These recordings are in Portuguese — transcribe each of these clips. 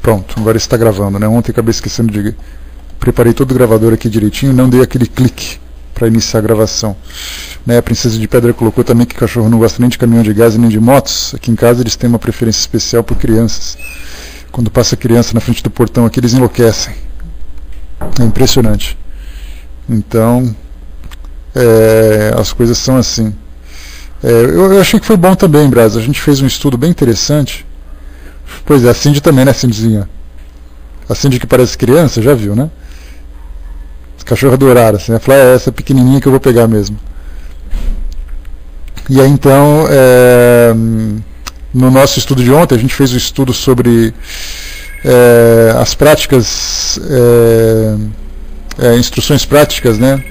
Pronto, agora está gravando, né? Ontem acabei esquecendo de... Preparei todo o gravador aqui direitinho e não dei aquele clique para iniciar a gravação. Né? A Princesa de Pedra colocou também que cachorro não gosta nem de caminhão de gás nem de motos. Aqui em casa eles têm uma preferência especial por crianças. Quando passa criança na frente do portão aqui, eles enlouquecem. É impressionante. Então, as coisas são assim. Eu achei que foi bom também, Braz. A gente fez um estudo bem interessante. Pois é, a Cindy também, né, Cindyzinha? A Cindy que parece criança, já viu, né? Cachorro adoraram, assim, ela falou, essa pequenininha que eu vou pegar mesmo. E aí então, no nosso estudo de ontem, a gente fez um estudo sobre as práticas, instruções práticas, né?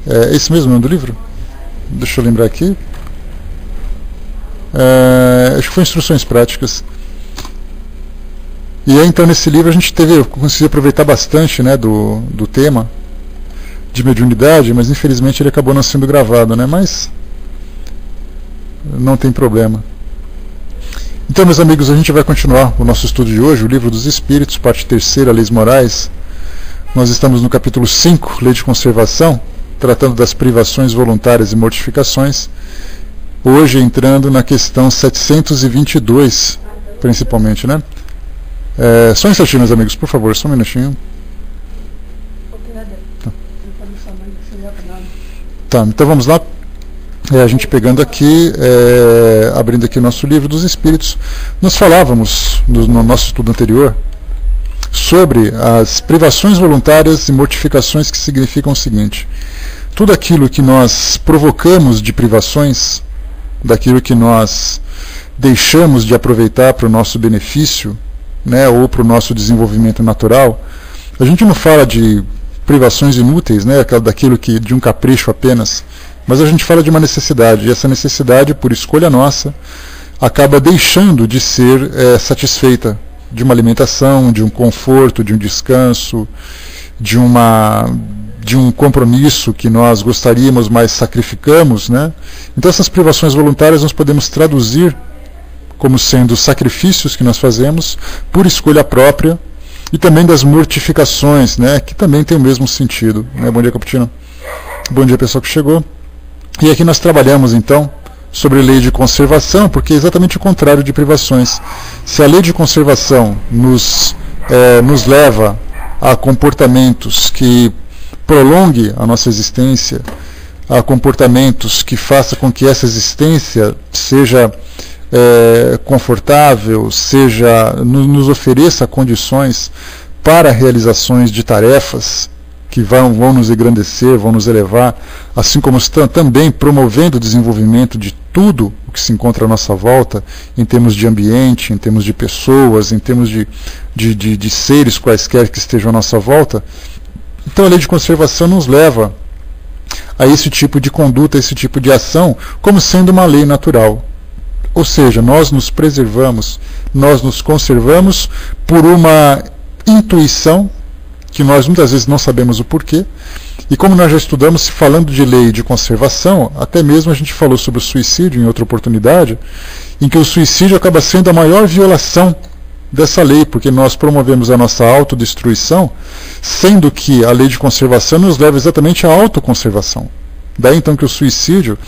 É esse mesmo o nome do livro? Deixa eu lembrar aqui. Acho que foi instruções práticas. E aí, então, nesse livro a gente conseguiu aproveitar bastante, né, do tema de mediunidade, mas infelizmente ele acabou não sendo gravado, né, mas não tem problema. Então, meus amigos, a gente vai continuar o nosso estudo de hoje, o Livro dos Espíritos, parte 3ª, Leis Morais. Nós estamos no capítulo 5, Lei de Conservação, tratando das privações voluntárias e mortificações. Hoje entrando na questão 722, principalmente, né? Só um instantinho, meus amigos, por favor, só um minutinho. Tá, então vamos lá. A gente pegando aqui, abrindo aqui o nosso Livro dos Espíritos, nós falávamos no nosso estudo anterior sobre as privações voluntárias e mortificações, que significam o seguinte: tudo aquilo que nós provocamos de privações, daquilo que nós deixamos de aproveitar para o nosso benefício, né, ou para o nosso desenvolvimento natural. A gente não fala de privações inúteis, né, daquilo que de um capricho apenas, mas a gente fala de uma necessidade, e essa necessidade, por escolha nossa, acaba deixando de ser satisfeita, de uma alimentação, de um conforto, de um descanso, de um compromisso que nós gostaríamos, mas sacrificamos, né? Então essas privações voluntárias nós podemos traduzir como sendo sacrifícios que nós fazemos por escolha própria, e também das mortificações, né, que também tem o mesmo sentido, né? Bom dia, Caputino. Bom dia, pessoal que chegou. E aqui nós trabalhamos então sobre a lei de conservação, porque é exatamente o contrário de privações. Se a lei de conservação nos leva a comportamentos que prolongue a nossa existência, a comportamentos que faça com que essa existência seja confortável, nos ofereça condições para realizações de tarefas que vão nos engrandecer, vão nos elevar, assim como estão também promovendo o desenvolvimento de tudo o que se encontra à nossa volta, em termos de ambiente, em termos de pessoas, em termos de seres quaisquer que estejam à nossa volta. Então a lei de conservação nos leva a esse tipo de conduta, a esse tipo de ação, como sendo uma lei natural. Ou seja, nós nos preservamos, nós nos conservamos por uma intuição, que nós muitas vezes não sabemos o porquê. E como nós já estudamos, falando de lei de conservação, até mesmo a gente falou sobre o suicídio em outra oportunidade, em que o suicídio acaba sendo a maior violação dessa lei, porque nós promovemos a nossa autodestruição, sendo que a lei de conservação nos leva exatamente à autoconservação. Daí então que o suicídio,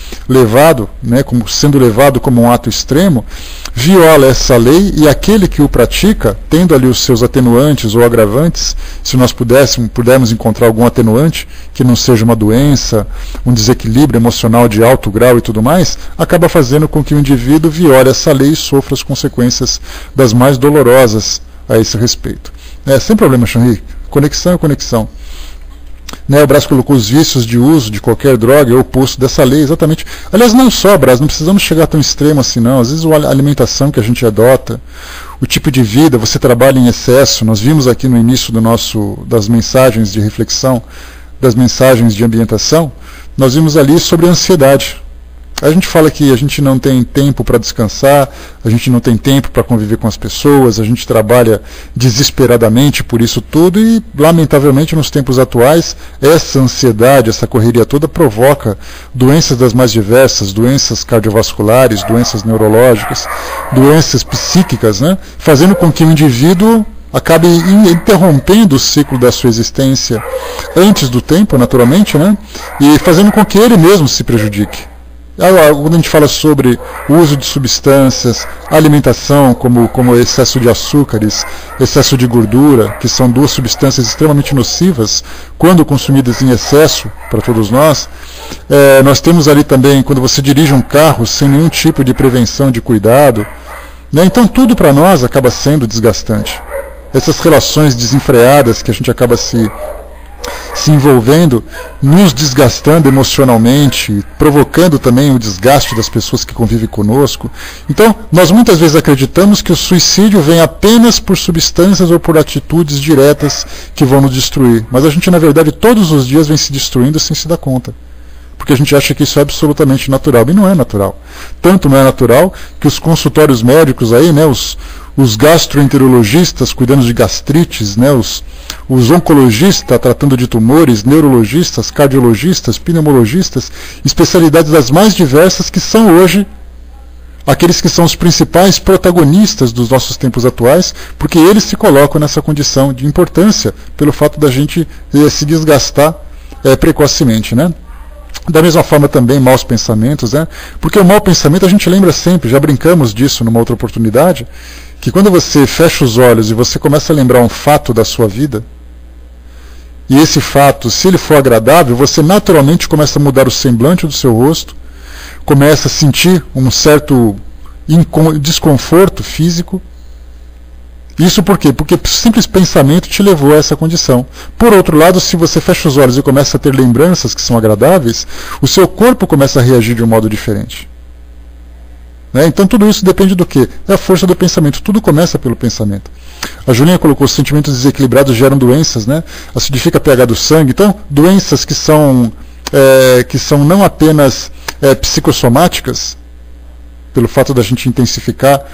sendo levado como um ato extremo, viola essa lei, e aquele que o pratica, tendo ali os seus atenuantes ou agravantes, se nós pudermos encontrar algum atenuante, que não seja uma doença, um desequilíbrio emocional de alto grau e tudo mais, acaba fazendo com que o indivíduo viole essa lei e sofra as consequências das mais dolorosas a esse respeito. Sem problema, Xanri. Conexão é conexão. O Brás colocou os vícios de uso de qualquer droga, é o oposto dessa lei, exatamente. Aliás, não só, Brás, não precisamos chegar tão extremo assim, não. Às vezes a alimentação que a gente adota, o tipo de vida, você trabalha em excesso. Nós vimos aqui no início das mensagens de reflexão, das mensagens de ambientação, nós vimos ali sobre a ansiedade. A gente fala que a gente não tem tempo para descansar, a gente não tem tempo para conviver com as pessoas, a gente trabalha desesperadamente por isso tudo e, lamentavelmente, nos tempos atuais, essa ansiedade, essa correria toda provoca doenças das mais diversas, doenças cardiovasculares, doenças neurológicas, doenças psíquicas, né? Fazendo com que o indivíduo acabe interrompendo o ciclo da sua existência antes do tempo, naturalmente, né? E fazendo com que ele mesmo se prejudique. Quando a gente fala sobre o uso de substâncias, alimentação, como excesso de açúcares, excesso de gordura, que são duas substâncias extremamente nocivas, quando consumidas em excesso para todos nós, nós temos ali também, quando você dirige um carro sem nenhum tipo de prevenção, de cuidado, né? Então tudo para nós acaba sendo desgastante. Essas relações desenfreadas que a gente acaba se envolvendo, nos desgastando emocionalmente, provocando também o desgaste das pessoas que convivem conosco. Então, nós muitas vezes acreditamos que o suicídio vem apenas por substâncias ou por atitudes diretas que vão nos destruir. Mas a gente, na verdade, todos os dias vem se destruindo sem se dar conta. Porque a gente acha que isso é absolutamente natural. E não é natural. Tanto não é natural que os consultórios médicos aí, né, os gastroenterologistas cuidando de gastrites, né, os oncologistas tratando de tumores, neurologistas, cardiologistas, pneumologistas, especialidades das mais diversas que são hoje aqueles que são os principais protagonistas dos nossos tempos atuais, porque eles se colocam nessa condição de importância pelo fato da gente se desgastar precocemente, né? Da mesma forma também maus pensamentos, né? Porque o mau pensamento a gente lembra sempre, já brincamos disso numa outra oportunidade, que quando você fecha os olhos e você começa a lembrar um fato da sua vida, e esse fato, se ele for agradável, você naturalmente começa a mudar o semblante do seu rosto, começa a sentir um certo desconforto físico. Isso por quê? Porque o simples pensamento te levou a essa condição. Por outro lado, se você fecha os olhos e começa a ter lembranças que são agradáveis, o seu corpo começa a reagir de um modo diferente. Né? Então tudo isso depende do quê? É a força do pensamento. Tudo começa pelo pensamento. A Julinha colocou: os sentimentos desequilibrados geram doenças, né? Acidifica pH do sangue. Então, doenças que são não apenas psicossomáticas, pelo fato da gente intensificar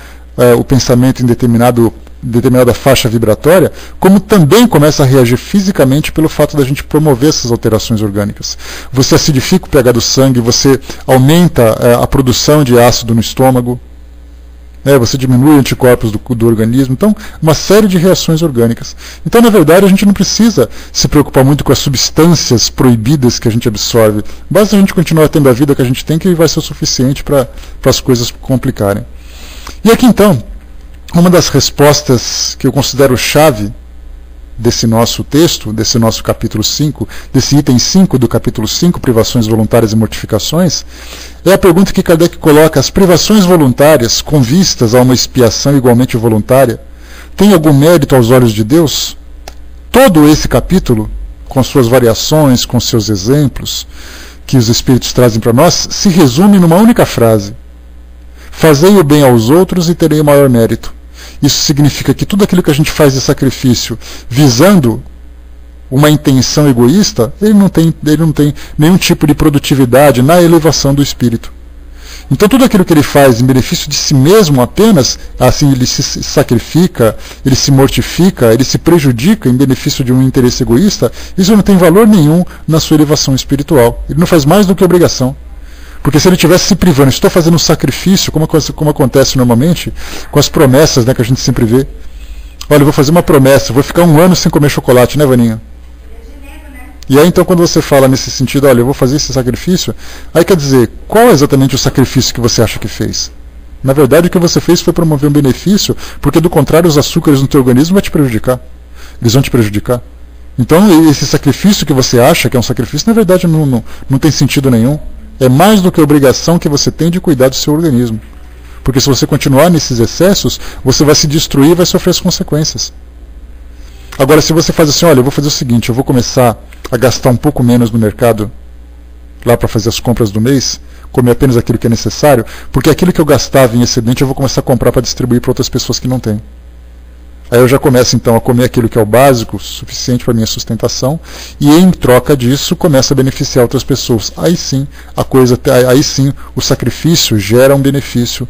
o pensamento em determinada faixa vibratória, como também começa a reagir fisicamente pelo fato da gente promover essas alterações orgânicas. Você acidifica o pH do sangue, você aumenta a produção de ácido no estômago, você diminui anticorpos do organismo. Então, uma série de reações orgânicas. Então, na verdade, a gente não precisa se preocupar muito com as substâncias proibidas que a gente absorve. Basta a gente continuar tendo a vida que a gente tem, que vai ser o suficiente para as coisas complicarem. E aqui, então, uma das respostas que eu considero chave desse nosso texto, desse nosso capítulo 5, desse item 5 do capítulo 5, privações voluntárias e mortificações, é a pergunta que Kardec coloca: as privações voluntárias, com vistas a uma expiação igualmente voluntária, têm algum mérito aos olhos de Deus? Todo esse capítulo, com suas variações, com seus exemplos, que os Espíritos trazem para nós, se resume numa única frase: fazei o bem aos outros e terei o maior mérito. Isso significa que tudo aquilo que a gente faz de sacrifício visando uma intenção egoísta, ele não tem nenhum tipo de produtividade na elevação do espírito. Então tudo aquilo que ele faz em benefício de si mesmo apenas, assim ele se sacrifica, ele se mortifica, ele se prejudica em benefício de um interesse egoísta, isso não tem valor nenhum na sua elevação espiritual. Ele não faz mais do que obrigação. Porque se ele estivesse se privando, estou fazendo um sacrifício, como acontece normalmente, com as promessas, né, que a gente sempre vê. Olha, eu vou fazer uma promessa, vou ficar 1 ano sem comer chocolate, né, Vaninha? E aí, então, quando você fala nesse sentido, olha, eu vou fazer esse sacrifício, aí quer dizer, qual é exatamente o sacrifício que você acha que fez? Na verdade, o que você fez foi promover um benefício, porque do contrário, os açúcares no teu organismo vão te prejudicar. Eles vão te prejudicar. Então, esse sacrifício que você acha que é um sacrifício, na verdade, não tem sentido nenhum. É mais do que a obrigação que você tem de cuidar do seu organismo. Porque se você continuar nesses excessos, você vai se destruir e vai sofrer as consequências. Agora, se você faz assim, olha, eu vou fazer o seguinte, eu vou começar a gastar um pouco menos no mercado, lá para fazer as compras do mês, comer apenas aquilo que é necessário, porque aquilo que eu gastava em excedente eu vou começar a comprar para distribuir para outras pessoas que não têm. Aí eu já começo então a comer aquilo que é o básico, suficiente para minha sustentação, e em troca disso começa a beneficiar outras pessoas. Aí sim, aí sim o sacrifício gera um benefício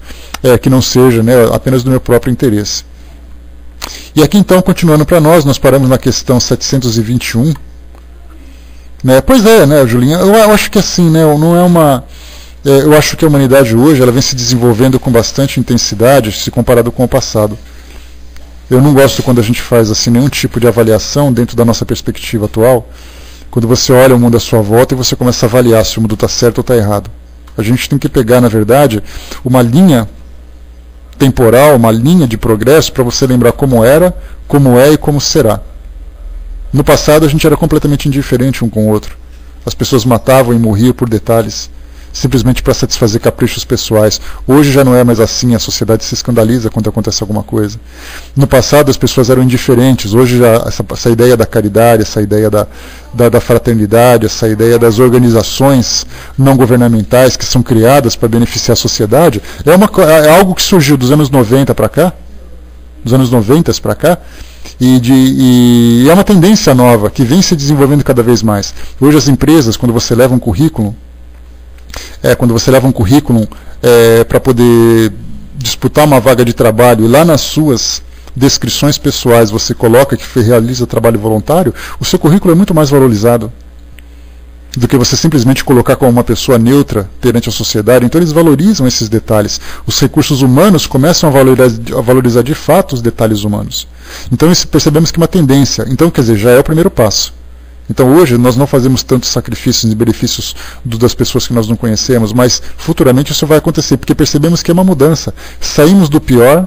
que não seja, né, apenas do meu próprio interesse. E aqui então, continuando para nós paramos na questão 721. Né? Pois é, né, Julinha, eu acho que assim, né, não é uma... eu acho que a humanidade hoje ela vem se desenvolvendo com bastante intensidade se comparado com o passado. Eu não gosto quando a gente faz assim nenhum tipo de avaliação dentro da nossa perspectiva atual, quando você olha o mundo à sua volta e você começa a avaliar se o mundo está certo ou está errado. A gente tem que pegar, na verdade, uma linha temporal, uma linha de progresso para você lembrar como era, como é e como será. No passado a gente era completamente indiferente um com o outro. As pessoas matavam e morriam por detalhes, simplesmente para satisfazer caprichos pessoais. Hoje já não é mais assim, a sociedade se escandaliza quando acontece alguma coisa. No passado as pessoas eram indiferentes, hoje já essa ideia da caridade, essa ideia da fraternidade, essa ideia das organizações não governamentais que são criadas para beneficiar a sociedade, é algo que surgiu dos anos 90 para cá, e é uma tendência nova, que vem se desenvolvendo cada vez mais. Hoje as empresas, quando você leva um currículo, para poder disputar uma vaga de trabalho e lá nas suas descrições pessoais você coloca que realiza trabalho voluntário, o seu currículo é muito mais valorizado do que você simplesmente colocar como uma pessoa neutra perante a sociedade. Então eles valorizam esses detalhes. Os recursos humanos começam a valorizar de fato os detalhes humanos. Então percebemos que é uma tendência. Então, quer dizer, já é o primeiro passo. Então hoje nós não fazemos tantos sacrifícios e benefícios das pessoas que nós não conhecemos, mas futuramente isso vai acontecer, porque percebemos que é uma mudança. Saímos do pior,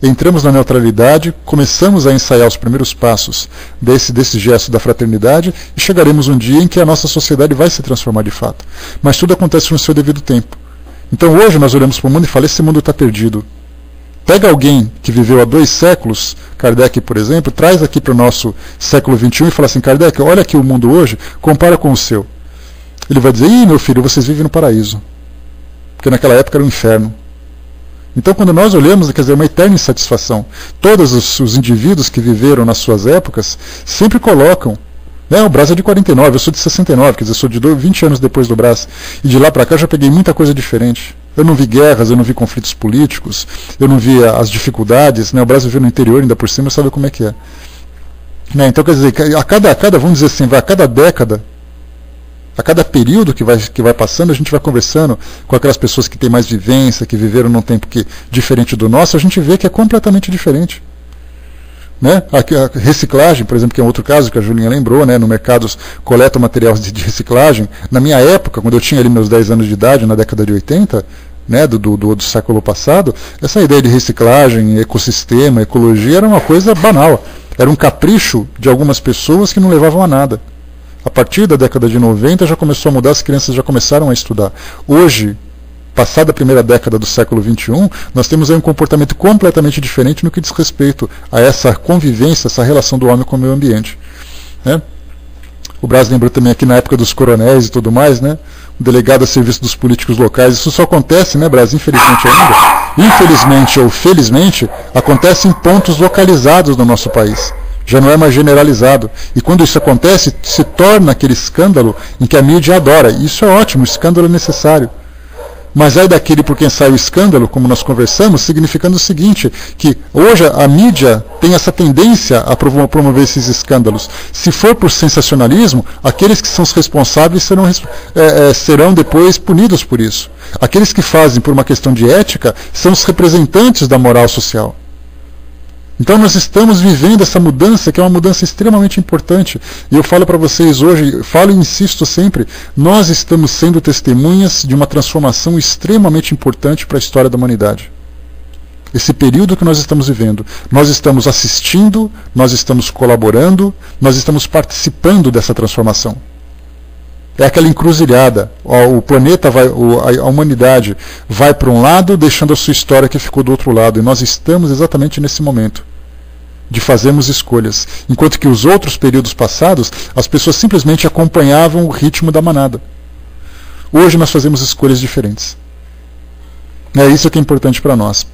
entramos na neutralidade, começamos a ensaiar os primeiros passos desse gesto da fraternidade e chegaremos um dia em que a nossa sociedade vai se transformar de fato. Mas tudo acontece no seu devido tempo. Então hoje nós olhamos para o mundo e falamos, esse mundo está perdido. Pega alguém que viveu há 2 séculos, Kardec, por exemplo, traz aqui para o nosso século XXI e fala assim, Kardec, olha aqui o mundo hoje, compara com o seu. Ele vai dizer, meu filho, vocês vivem no paraíso. Porque naquela época era um inferno. Então quando nós olhamos, quer dizer, uma eterna insatisfação. Todos os indivíduos que viveram nas suas épocas sempre colocam, o Brás é de 49, eu sou de 69, quer dizer, sou de 20 anos depois do Brás. E de lá para cá eu já peguei muita coisa diferente. Eu não vi guerras, eu não vi conflitos políticos, eu não vi as dificuldades, o Brasil viveu no interior ainda por cima, sabe como é que é. Então quer dizer, a cada vamos dizer assim, a cada década, a cada período que vai passando, a gente vai conversando com aquelas pessoas que têm mais vivência, que viveram num tempo diferente do nosso, a gente vê que é completamente diferente. A reciclagem, por exemplo, que é um outro caso que a Julinha lembrou, no mercado coleta material de reciclagem. Na minha época, quando eu tinha ali meus 10 anos de idade, na década de 80, do século passado, essa ideia de reciclagem, ecossistema, ecologia era uma coisa banal. Era um capricho de algumas pessoas que não levavam a nada. A partir da década de 90 já começou a mudar, as crianças já começaram a estudar. Hoje, passada a primeira década do século XXI, nós temos aí um comportamento completamente diferente no que diz respeito a essa convivência, essa relação do homem com o meio ambiente. O Brás lembrou também aqui na época dos coronéis e tudo mais, o delegado a serviço dos políticos locais. Isso só acontece, Brás, infelizmente ainda, infelizmente ou felizmente, acontece em pontos localizados no nosso país. Já não é mais generalizado. E quando isso acontece, se torna aquele escândalo em que a mídia adora. E isso é ótimo, o escândalo é necessário. Mas aí daquele por quem sai o escândalo, como nós conversamos, significando o seguinte, que hoje a mídia tem essa tendência a promover esses escândalos. Se for por sensacionalismo, aqueles que são os responsáveis serão depois punidos por isso. Aqueles que fazem por uma questão de ética são os representantes da moral social. Então nós estamos vivendo essa mudança, que é uma mudança extremamente importante. E eu falo para vocês hoje, falo e insisto sempre, nós estamos sendo testemunhas de uma transformação extremamente importante para a história da humanidade. Esse período que nós estamos vivendo, nós estamos assistindo, nós estamos colaborando, nós estamos participando dessa transformação. É aquela encruzilhada, o planeta a humanidade vai para um lado, deixando a sua história que ficou do outro lado. E nós estamos exatamente nesse momento de fazermos escolhas. Enquanto que os outros períodos passados, as pessoas simplesmente acompanhavam o ritmo da manada. Hoje nós fazemos escolhas diferentes. É isso que é importante para nós.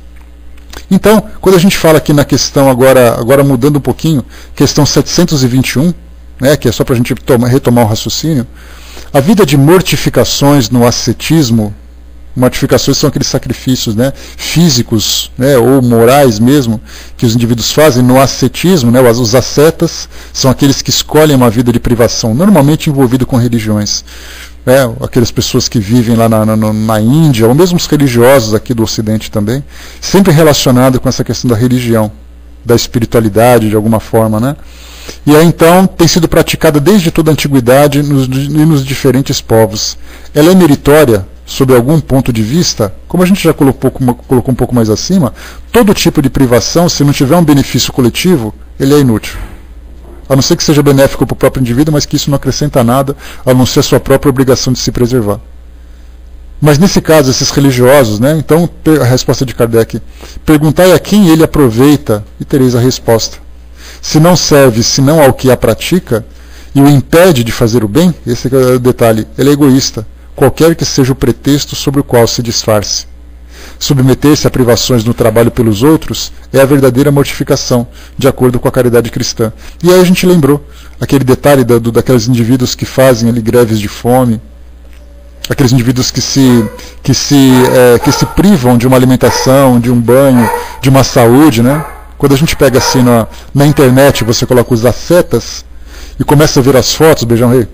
Então, quando a gente fala aqui na questão, agora mudando um pouquinho, questão 721, né, que é só para a gente retomar o raciocínio, a vida de mortificações no ascetismo, mortificações são aqueles sacrifícios, né, físicos, né, ou morais mesmo, que os indivíduos fazem no ascetismo, né, os ascetas são aqueles que escolhem uma vida de privação, normalmente envolvido com religiões. Aquelas pessoas que vivem lá na Índia, ou mesmo os religiosos aqui do Ocidente também, sempre relacionado com essa questão da religião, da espiritualidade de alguma forma, né? E aí então tem sido praticada desde toda a antiguidade nos diferentes povos. Ela é meritória sob algum ponto de vista, como a gente já colocou um pouco mais acima, todo tipo de privação, se não tiver um benefício coletivo, ele é inútil. A não ser que seja benéfico para o próprio indivíduo, mas que isso não acrescenta nada, a não ser a sua própria obrigação de se preservar. Mas nesse caso, esses religiosos, né, então a resposta de Kardec, perguntai a quem ele aproveita e tereis a resposta. Se não serve senão ao que a pratica e o impede de fazer o bem, esse é o detalhe, ele é egoísta, qualquer que seja o pretexto sobre o qual se disfarce. Submeter-se a privações no trabalho pelos outros é a verdadeira mortificação, de acordo com a caridade cristã. E aí a gente lembrou aquele detalhe daqueles indivíduos que fazem ali greves de fome, aqueles indivíduos que se privam de uma alimentação, de um banho, de uma saúde, né? Quando a gente pega assim na internet, você coloca os ascetas e começa a ver as fotos, Beijão Rei,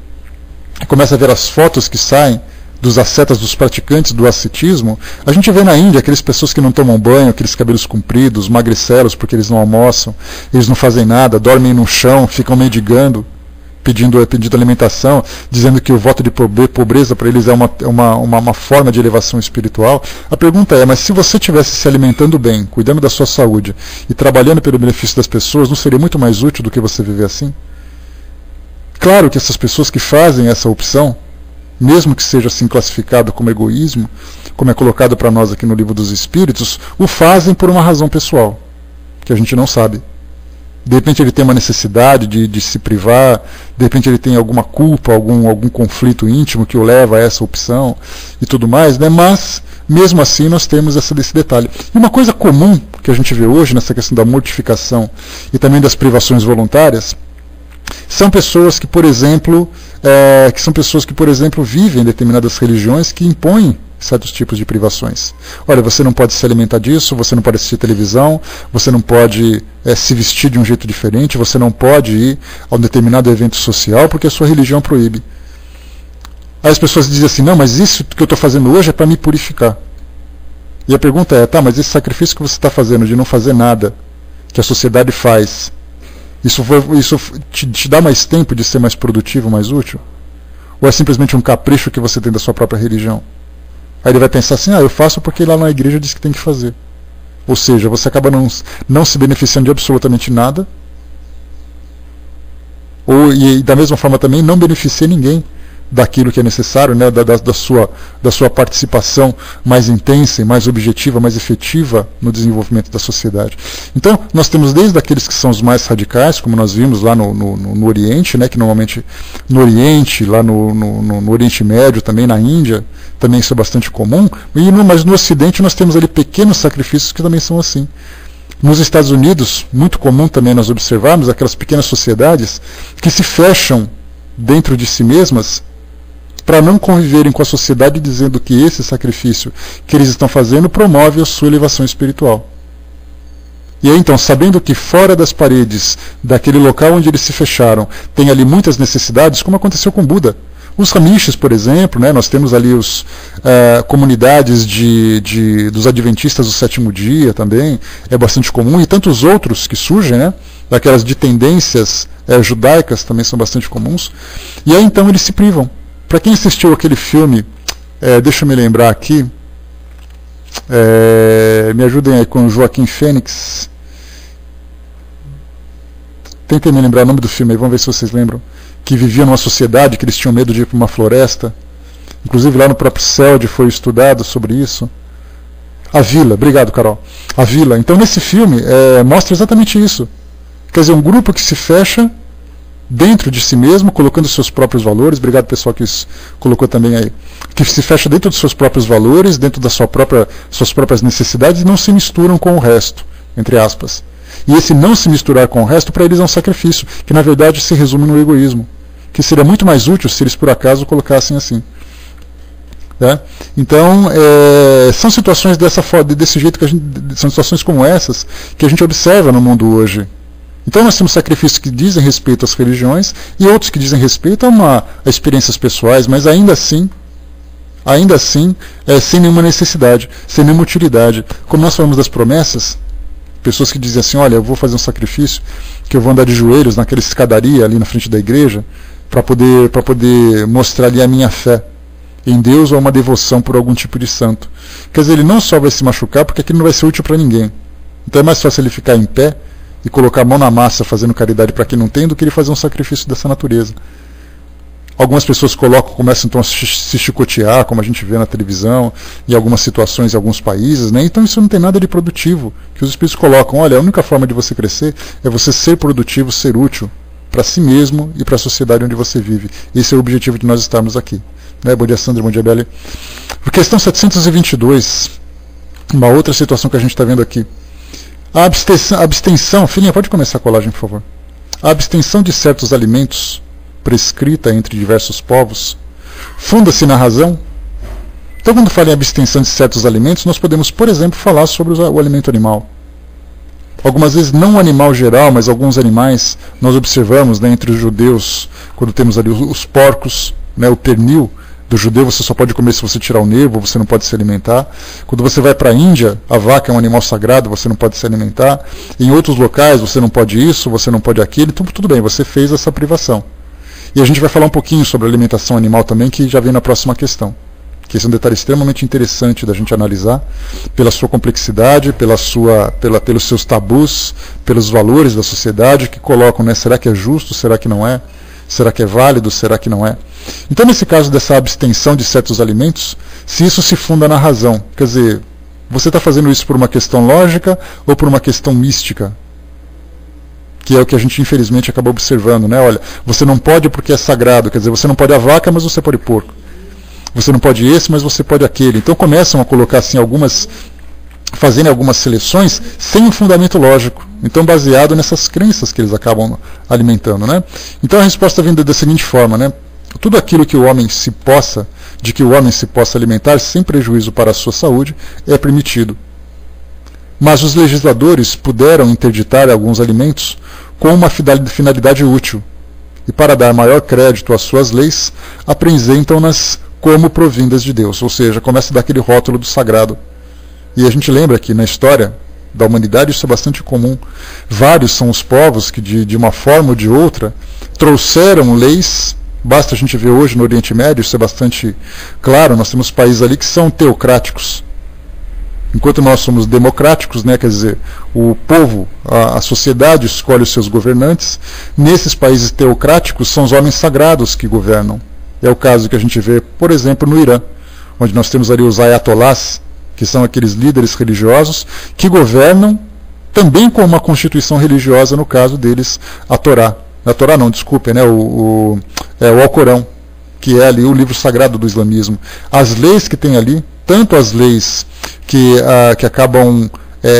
começa a ver as fotos que saem dos ascetas, dos praticantes do ascetismo, a gente vê na Índia aquelas pessoas que não tomam banho, aqueles cabelos compridos, magricelos porque eles não almoçam, eles não fazem nada, dormem no chão, ficam mendigando, pedindo alimentação, dizendo que o voto de pobreza para eles é uma forma de elevação espiritual. A pergunta é, mas se você estivesse se alimentando bem, cuidando da sua saúde e trabalhando pelo benefício das pessoas, não seria muito mais útil do que você viver assim? Claro que essas pessoas que fazem essa opção, mesmo que seja assim classificado como egoísmo, como é colocado para nós aqui no Livro dos Espíritos, o fazem por uma razão pessoal, que a gente não sabe. De repente ele tem uma necessidade de se privar, de repente ele tem alguma culpa, algum conflito íntimo que o leva a essa opção e tudo mais, né? Mas, mesmo assim, nós temos desse detalhe. E uma coisa comum que a gente vê hoje nessa questão da mortificação e também das privações voluntárias, são pessoas que, por exemplo, vivem em determinadas religiões que impõem certos tipos de privações. Olha, você não pode se alimentar disso, você não pode assistir televisão, você não pode se vestir de um jeito diferente, você não pode ir a um determinado evento social porque a sua religião proíbe. Aí as pessoas dizem assim, não, mas isso que eu estou fazendo hoje é para me purificar. E a pergunta é, tá, mas esse sacrifício que você está fazendo de não fazer nada, que a sociedade faz, isso te dá mais tempo de ser mais produtivo, mais útil? Ou é simplesmente um capricho que você tem da sua própria religião? Aí ele vai pensar assim, eu faço porque lá na igreja diz que tem que fazer. Ou seja, você acaba não se beneficiando de absolutamente nada, e da mesma forma também não beneficia ninguém daquilo que é necessário, né, da sua participação mais intensa e mais objetiva, mais efetiva no desenvolvimento da sociedade. Então, nós temos desde aqueles que são os mais radicais, como nós vimos lá no Oriente, né, que normalmente no Oriente, lá no Oriente Médio, também na Índia, também isso é bastante comum, mas no Ocidente nós temos ali pequenos sacrifícios que também são assim. Nos Estados Unidos, muito comum também nós observarmos aquelas pequenas sociedades que se fecham dentro de si mesmas para não conviverem com a sociedade, dizendo que esse sacrifício que eles estão fazendo promove a sua elevação espiritual. E aí então, sabendo que fora das paredes daquele local onde eles se fecharam, tem ali muitas necessidades, como aconteceu com Buda. Os Amishes, por exemplo, né, nós temos ali comunidades dos adventistas do sétimo dia também, é bastante comum, e tantos outros que surgem, né, daquelas de tendências judaicas também são bastante comuns. E aí então eles se privam. Para quem assistiu aquele filme, deixa eu me lembrar aqui, me ajudem aí com o Joaquim Fênix. Tentem me lembrar o nome do filme aí, vamos ver se vocês lembram. Que viviam numa sociedade que eles tinham medo de ir para uma floresta. Inclusive lá no próprio CELD foi estudado sobre isso. A Vila, obrigado, Carol. A Vila. Então nesse filme mostra exatamente isso. Quer dizer, um grupo que se fecha dentro de si mesmo, colocando seus próprios valores. Obrigado, pessoal, que isso colocou também aí. Que se fecha dentro dos seus próprios valores, dentro das suas próprias necessidades, e não se misturam com o resto, entre aspas. E esse não se misturar com o resto, para eles é um sacrifício, que na verdade se resume no egoísmo, que seria muito mais útil se eles por acaso colocassem assim. Então, são situações desse jeito, são situações como essas que a gente observa no mundo hoje. Então nós temos sacrifícios que dizem respeito às religiões e outros que dizem respeito a experiências pessoais, mas ainda assim, sem nenhuma necessidade, sem nenhuma utilidade. Como nós falamos das promessas, pessoas que dizem assim, olha, eu vou fazer um sacrifício, que eu vou andar de joelhos naquela escadaria ali na frente da igreja, para poder mostrar ali a minha fé em Deus ou uma devoção por algum tipo de santo. Quer dizer, ele não só vai se machucar, porque aquilo não vai ser útil para ninguém. Então é mais fácil ele ficar em pé e colocar a mão na massa fazendo caridade para quem não tem, do que ele fazer um sacrifício dessa natureza. Algumas pessoas começam então a se chicotear, como a gente vê na televisão, em algumas situações em alguns países, né? Então isso não tem nada de produtivo. Que os espíritos colocam, olha, a única forma de você crescer é você ser produtivo, ser útil para si mesmo e para a sociedade onde você vive. Esse é o objetivo de nós estarmos aqui. Né? Bom dia, Sandra, bom dia, Beli. Questão 722, uma outra situação que a gente está vendo aqui. A abstenção, filhinha, pode começar a colagem, por favor. A abstenção de certos alimentos, prescrita entre diversos povos, funda-se na razão. Então, quando fala em abstenção de certos alimentos, nós podemos, por exemplo, falar sobre o alimento animal. Algumas vezes, não o animal geral, mas alguns animais, nós observamos, né, entre os judeus, quando temos ali os porcos, né, o pernil do judeu, você só pode comer se você tirar o nervo, você não pode se alimentar. Quando você vai para a Índia, a vaca é um animal sagrado, você não pode se alimentar. Em outros locais, você não pode isso, você não pode aquilo. Então, tudo bem, você fez essa privação. E a gente vai falar um pouquinho sobre a alimentação animal também, que já vem na próxima questão. Que esse é um detalhe extremamente interessante da gente analisar, pela sua complexidade, pelos seus tabus, pelos valores da sociedade que colocam, né, será que é justo, será que não é? Será que é válido, será que não é? Então, nesse caso dessa abstenção de certos alimentos, se isso se funda na razão, quer dizer, você está fazendo isso por uma questão lógica ou por uma questão mística? Que é o que a gente infelizmente acaba observando, né? Olha, você não pode porque é sagrado, quer dizer, você não pode a vaca, mas você pode porco. Você não pode esse, mas você pode aquele. Então começam a colocar assim fazendo algumas seleções sem um fundamento lógico. Então baseado nessas crenças que eles acabam alimentando, né? Então a resposta vem da seguinte forma, né? Tudo aquilo que o homem se possa alimentar sem prejuízo para a sua saúde é permitido. Mas os legisladores puderam interditar alguns alimentos com uma finalidade útil, e para dar maior crédito às suas leis, apresentam-nas como provindas de Deus, ou seja, começa a dar aquele rótulo do sagrado. E a gente lembra que na história da humanidade isso é bastante comum. Vários são os povos que de uma forma ou de outra trouxeram leis. Basta a gente ver hoje no Oriente Médio, isso é bastante claro, nós temos países ali que são teocráticos. Enquanto nós somos democráticos, né, quer dizer, o povo, a sociedade escolhe os seus governantes, nesses países teocráticos são os homens sagrados que governam. É o caso que a gente vê, por exemplo, no Irã, onde nós temos ali os ayatollahs, que são aqueles líderes religiosos que governam também com uma constituição religiosa, no caso deles, a Torá. A Torá não, desculpem, né, o Alcorão, que é ali o livro sagrado do islamismo. As leis que tem ali, tanto as leis que acabam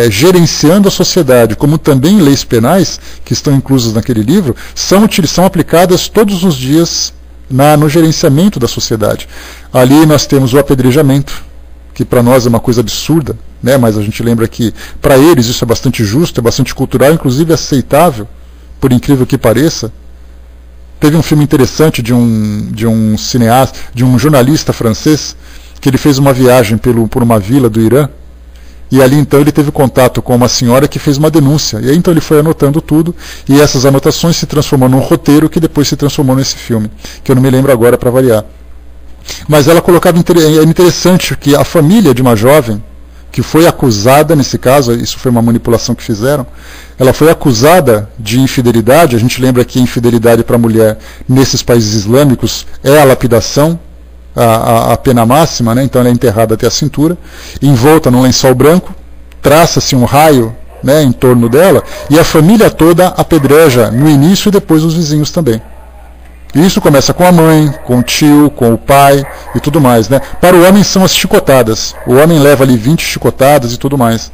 gerenciando a sociedade, como também leis penais, que estão inclusas naquele livro, são aplicadas todos os dias no gerenciamento da sociedade. Ali nós temos o apedrejamento, que para nós é uma coisa absurda, né? Mas a gente lembra que para eles isso é bastante justo, é bastante cultural, inclusive aceitável, por incrível que pareça. Teve um filme interessante de um cineasta, de um jornalista francês, que ele fez uma viagem por uma vila do Irã, e ali então ele teve contato com uma senhora que fez uma denúncia, e aí então ele foi anotando tudo, e essas anotações se transformou num roteiro que depois se transformou nesse filme, que eu não me lembro agora para variar. Mas ela colocava, é interessante que a família de uma jovem, que foi acusada, nesse caso, isso foi uma manipulação que fizeram, ela foi acusada de infidelidade. A gente lembra que a infidelidade para a mulher nesses países islâmicos é a lapidação, a pena máxima, né? Então ela é enterrada até a cintura, envolta num lençol branco, traça-se um raio né, em torno dela, e a família toda apedreja no início e depois os vizinhos também. E isso começa com a mãe, com o tio, com o pai e tudo mais, né? Para o homem são as chicotadas. O homem leva ali 20 chicotadas e tudo mais.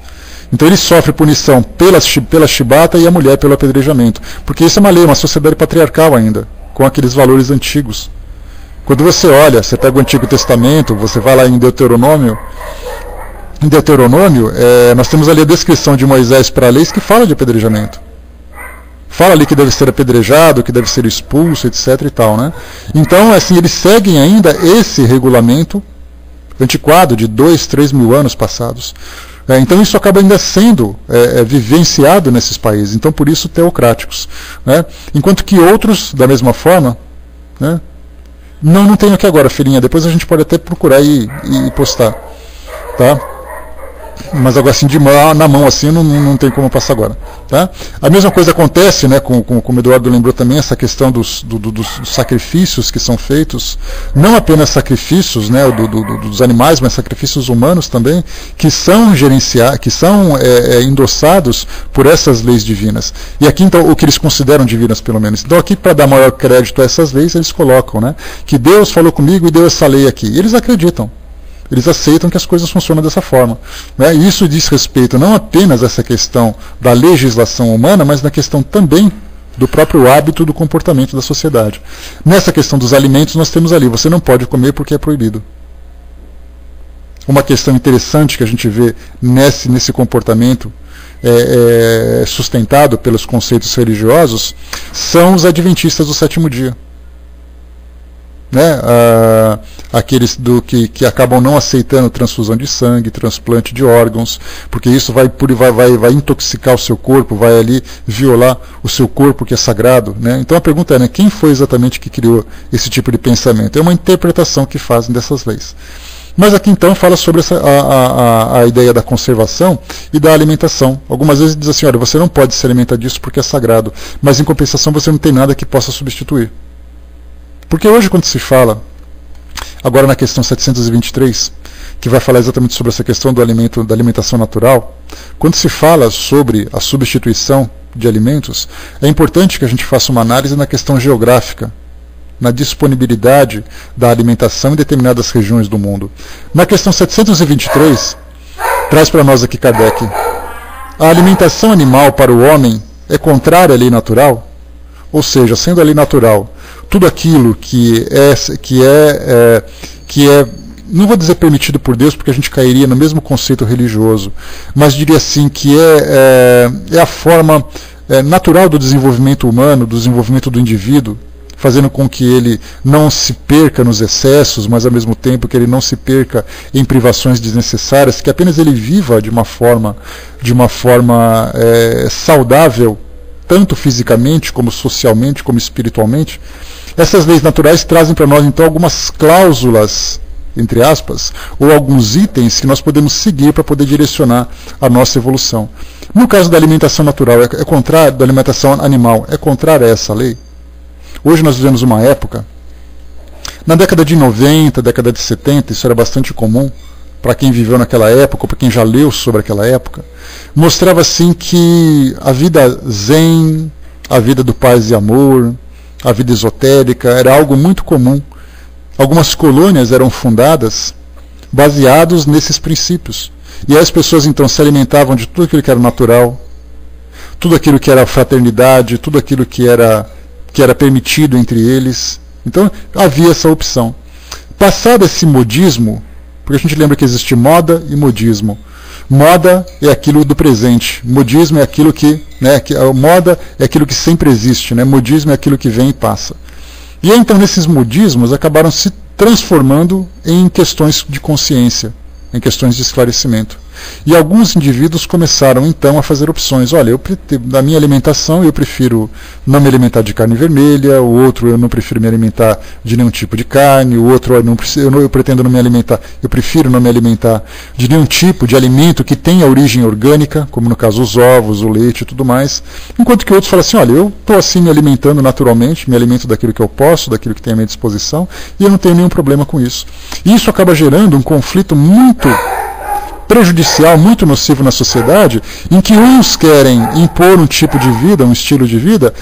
Então ele sofre punição pela chibata e a mulher pelo apedrejamento. Porque isso é uma lei, uma sociedade patriarcal ainda, com aqueles valores antigos. Quando você olha, você pega o Antigo Testamento, você vai lá em Deuteronômio, nós temos ali a descrição de Moisés para leis que fala de apedrejamento. Fala ali que deve ser apedrejado, que deve ser expulso, etc. e tal, né? Então, assim, eles seguem ainda esse regulamento antiquado de 2, 3 mil anos passados. Então isso acaba ainda sendo vivenciado nesses países. Então, por isso, teocráticos. Né? Enquanto que outros, da mesma forma, né? Não tenho aqui agora, filhinha. Depois a gente pode até procurar e postar. Tá? Mas agora assim, na mão assim, não tem como passar agora. Tá? A mesma coisa acontece, né, como o Eduardo lembrou também, essa questão dos sacrifícios que são feitos, não apenas sacrifícios, né, dos animais, mas sacrifícios humanos também, que são endossados por essas leis divinas. E aqui, então, o que eles consideram divinas, pelo menos. Então, aqui, para dar maior crédito a essas leis, eles colocam, né, que Deus falou comigo e deu essa lei aqui. E eles acreditam. Eles aceitam que as coisas funcionam dessa forma. Né? E isso diz respeito não apenas a essa questão da legislação humana, mas na questão também do próprio hábito do comportamento da sociedade. Nessa questão dos alimentos, nós temos ali, você não pode comer porque é proibido. Uma questão interessante que a gente vê nesse comportamento sustentado pelos conceitos religiosos são os adventistas do sétimo dia. Né, aqueles que acabam não aceitando transfusão de sangue, transplante de órgãos, porque isso vai intoxicar o seu corpo, vai ali violar o seu corpo que é sagrado. Né? Então a pergunta é, né, quem foi exatamente que criou esse tipo de pensamento? É uma interpretação que fazem dessas leis. Mas aqui então fala sobre a ideia da conservação e da alimentação. Algumas vezes diz assim, olha, você não pode se alimentar disso porque é sagrado, mas em compensação você não tem nada que possa substituir. Porque hoje, quando se fala, agora na questão 723, que vai falar exatamente sobre essa questão do alimento, da alimentação natural, quando se fala sobre a substituição de alimentos, é importante que a gente faça uma análise na questão geográfica, na disponibilidade da alimentação em determinadas regiões do mundo. Na questão 723, traz para nós aqui Kardec, a alimentação animal para o homem é contrária à lei natural? Ou seja, sendo a lei natural, tudo aquilo que é, não vou dizer permitido por Deus, porque a gente cairia no mesmo conceito religioso, mas diria assim que é a forma natural do desenvolvimento humano, do desenvolvimento do indivíduo, fazendo com que ele não se perca nos excessos, mas ao mesmo tempo que ele não se perca em privações desnecessárias, que apenas ele viva de uma forma saudável, tanto fisicamente, como socialmente, como espiritualmente. Essas leis naturais trazem para nós, então, algumas cláusulas, entre aspas, ou alguns itens que nós podemos seguir para poder direcionar a nossa evolução. No caso da alimentação natural, é contrário, da alimentação animal, é contrária a essa lei? Hoje nós vivemos uma época, na década de 90, década de 70, isso era bastante comum, para quem viveu naquela época, ou para quem já leu sobre aquela época, mostrava assim que a vida zen, a vida do paz e amor, a vida esotérica, era algo muito comum. Algumas colônias eram fundadas baseados nesses princípios. E aí as pessoas então se alimentavam de tudo aquilo que era natural, tudo aquilo que era fraternidade, tudo aquilo que era permitido entre eles. Então havia essa opção. Passado esse modismo, porque a gente lembra que existe moda e modismo. Moda é aquilo do presente. Modismo é aquilo a moda é aquilo que sempre existe, né? Modismo é aquilo que vem e passa. E aí, então, nesses modismos acabaram se transformando em questões de consciência, em questões de esclarecimento. E alguns indivíduos começaram então a fazer opções. Olha, na minha alimentação eu prefiro não me alimentar de carne vermelha, o outro eu não prefiro me alimentar de nenhum tipo de carne, o outro eu pretendo não me alimentar, eu prefiro não me alimentar de nenhum tipo de alimento que tenha origem orgânica, como no caso os ovos, o leite e tudo mais. Enquanto que outros falam assim, olha, eu estou assim me alimentando naturalmente, me alimento daquilo que eu posso, daquilo que tem à minha disposição, e eu não tenho nenhum problema com isso. E isso acaba gerando um conflito muito prejudicial, muito nocivo na sociedade, em que uns querem impor um tipo de vida, um estilo de vida,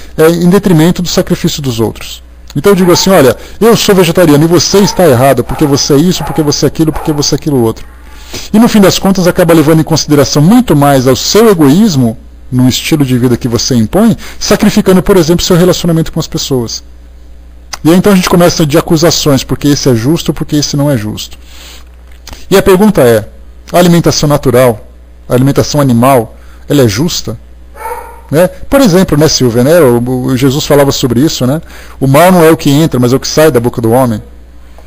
em detrimento do sacrifício dos outros. Então eu digo assim, olha, eu sou vegetariano e você está errado, porque você é isso, porque você é aquilo, porque você é aquilo outro. E no fim das contas acaba levando em consideração muito mais ao seu egoísmo, no estilo de vida que você impõe, sacrificando, por exemplo, seu relacionamento com as pessoas. E aí então a gente começa de acusações, porque esse é justo, porque esse não é justo. E a pergunta é, a alimentação natural, a alimentação animal, ela é justa? Né? Por exemplo, né, Silvia, né, o Jesus falava sobre isso, né? O mal não é o que entra, mas é o que sai da boca do homem.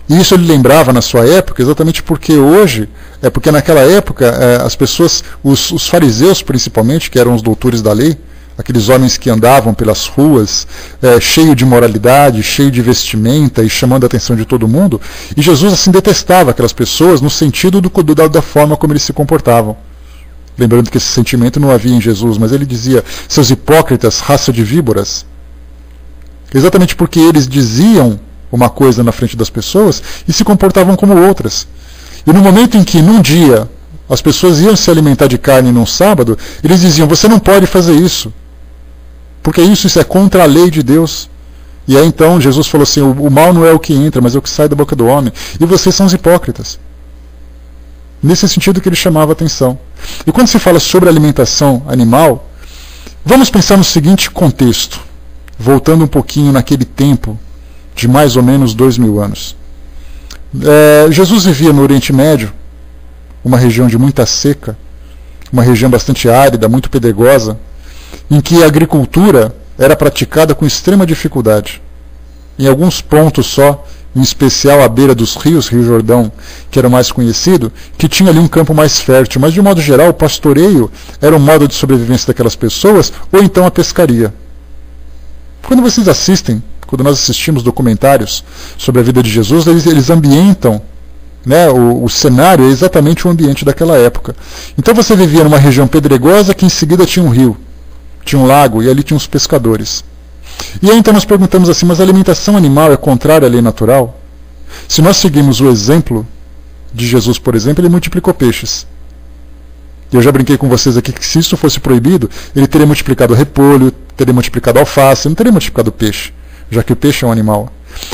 E isso ele lembrava na sua época, exatamente porque hoje, porque naquela época as pessoas, os fariseus principalmente, que eram os doutores da lei, aqueles homens que andavam pelas ruas, cheio de moralidade, cheio de vestimenta e chamando a atenção de todo mundo, e Jesus assim detestava aquelas pessoas no sentido da forma como eles se comportavam. Lembrando que esse sentimento não havia em Jesus, mas ele dizia, seus hipócritas, raça de víboras. Exatamente porque eles diziam uma coisa na frente das pessoas e se comportavam como outras. E no momento em que, num dia, as pessoas iam se alimentar de carne num sábado, eles diziam, você não pode fazer isso, porque isso é contra a lei de Deus. E aí então Jesus falou assim, o mal não é o que entra, mas é o que sai da boca do homem. E vocês são os hipócritas. Nesse sentido que ele chamava a atenção. E quando se fala sobre alimentação animal, vamos pensar no seguinte contexto, voltando um pouquinho naquele tempo de mais ou menos 2000 anos. Jesus vivia no Oriente Médio, uma região de muita seca, uma região bastante árida, muito pedregosa, em que a agricultura era praticada com extrema dificuldade. Em alguns pontos só, em especial à beira dos rios, Rio Jordão, que era o mais conhecido, que tinha ali um campo mais fértil, mas de um modo geral o pastoreio era um modo de sobrevivência daquelas pessoas, ou então a pescaria. Quando vocês assistem, quando nós assistimos documentários sobre a vida de Jesus, eles ambientam, né, o cenário é exatamente o ambiente daquela época. Então você vivia numa região pedregosa que em seguida tinha um rio, tinha um lago e ali tinha os pescadores. E aí então nós perguntamos assim, mas a alimentação animal é contrária à lei natural? Se nós seguimos o exemplo de Jesus, por exemplo, ele multiplicou peixes. Eu já brinquei com vocês aqui que se isso fosse proibido, ele teria multiplicado repolho, teria multiplicado alface, não teria multiplicado peixe, já que o peixe é um animal.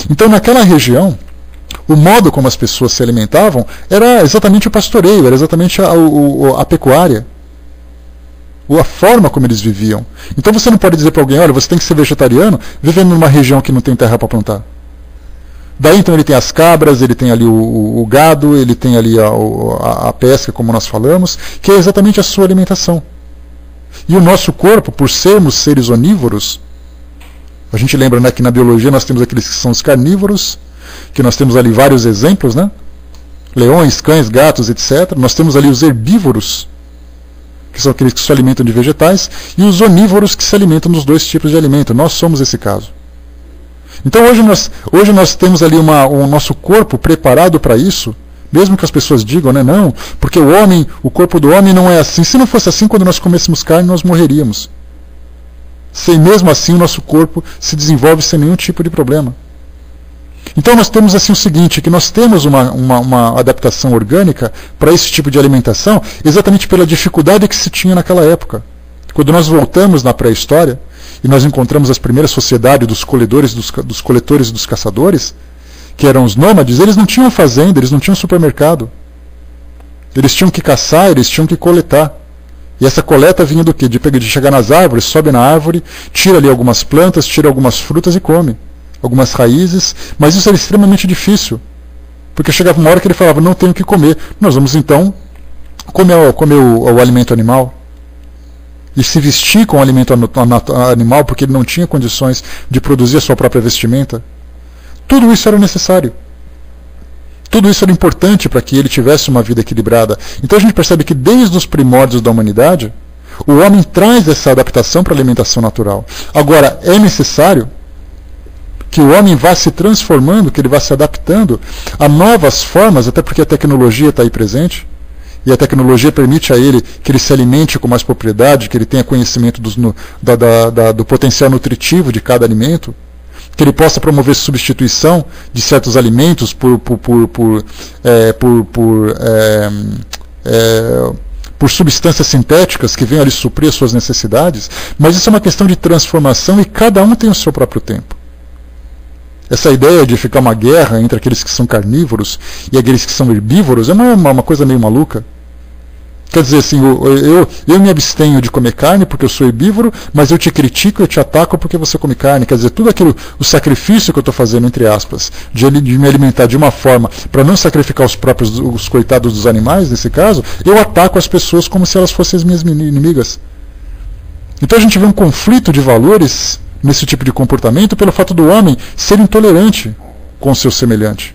Então naquela região, o modo como as pessoas se alimentavam era exatamente o pastoreio, era exatamente a pecuária. A forma como eles viviam. Então você não pode dizer para alguém, olha, você tem que ser vegetariano vivendo numa região que não tem terra para plantar. Daí então ele tem as cabras, ele tem ali o gado, ele tem ali a pesca, como nós falamos, que é exatamente a sua alimentação. E o nosso corpo, por sermos seres onívoros, a gente lembra, né, que na biologia nós temos aqueles que são os carnívoros, que nós temos ali vários exemplos, né? Leões, cães, gatos, etc. Nós temos ali os herbívoros, que são aqueles que se alimentam de vegetais, e os onívoros que se alimentam dos dois tipos de alimento. Nós somos esse caso. Então hoje nós temos ali o nosso corpo preparado para isso, mesmo que as pessoas digam, né, não, porque o corpo do homem não é assim. Se não fosse assim, quando nós comêssemos carne, nós morreríamos. Sem mesmo assim o nosso corpo se desenvolve sem nenhum tipo de problema. Então nós temos assim o seguinte, que nós temos uma adaptação orgânica para esse tipo de alimentação, exatamente pela dificuldade que se tinha naquela época. Quando nós voltamos na pré-história, e nós encontramos as primeiras sociedades dos coletores e dos caçadores, que eram os nômades, eles não tinham fazenda, eles não tinham supermercado. Eles tinham que caçar, eles tinham que coletar. E essa coleta vinha do quê? De chegar nas árvores, sobe na árvore, tira ali algumas plantas, tira algumas frutas e come. Algumas raízes, mas isso era extremamente difícil, porque chegava uma hora que ele falava, não tenho o que comer, nós vamos então comer o alimento animal, e se vestir com o alimento animal, porque ele não tinha condições de produzir a sua própria vestimenta. Tudo isso era necessário. Tudo isso era importante para que ele tivesse uma vida equilibrada. Então a gente percebe que desde os primórdios da humanidade, o homem traz essa adaptação para a alimentação natural. Agora, é necessário que o homem vá se transformando, que ele vá se adaptando a novas formas, até porque a tecnologia está aí presente, e a tecnologia permite a ele que ele se alimente com mais propriedade, que ele tenha conhecimento do potencial nutritivo de cada alimento, que ele possa promover substituição de certos alimentos por por substâncias sintéticas que venham ali suprir as suas necessidades, mas isso é uma questão de transformação e cada um tem o seu próprio tempo. Essa ideia de ficar uma guerra entre aqueles que são carnívoros e aqueles que são herbívoros é uma coisa meio maluca. Quer dizer assim, eu me abstenho de comer carne porque eu sou herbívoro, mas eu te critico, eu te ataco porque você come carne. Quer dizer, tudo aquilo, o sacrifício que eu estou fazendo, entre aspas, de me alimentar de uma forma para não sacrificar os coitados dos animais, nesse caso, eu ataco as pessoas como se elas fossem as minhas inimigas. Então a gente vê um conflito de valores nesse tipo de comportamento pelo fato do homem ser intolerante com o seu semelhante.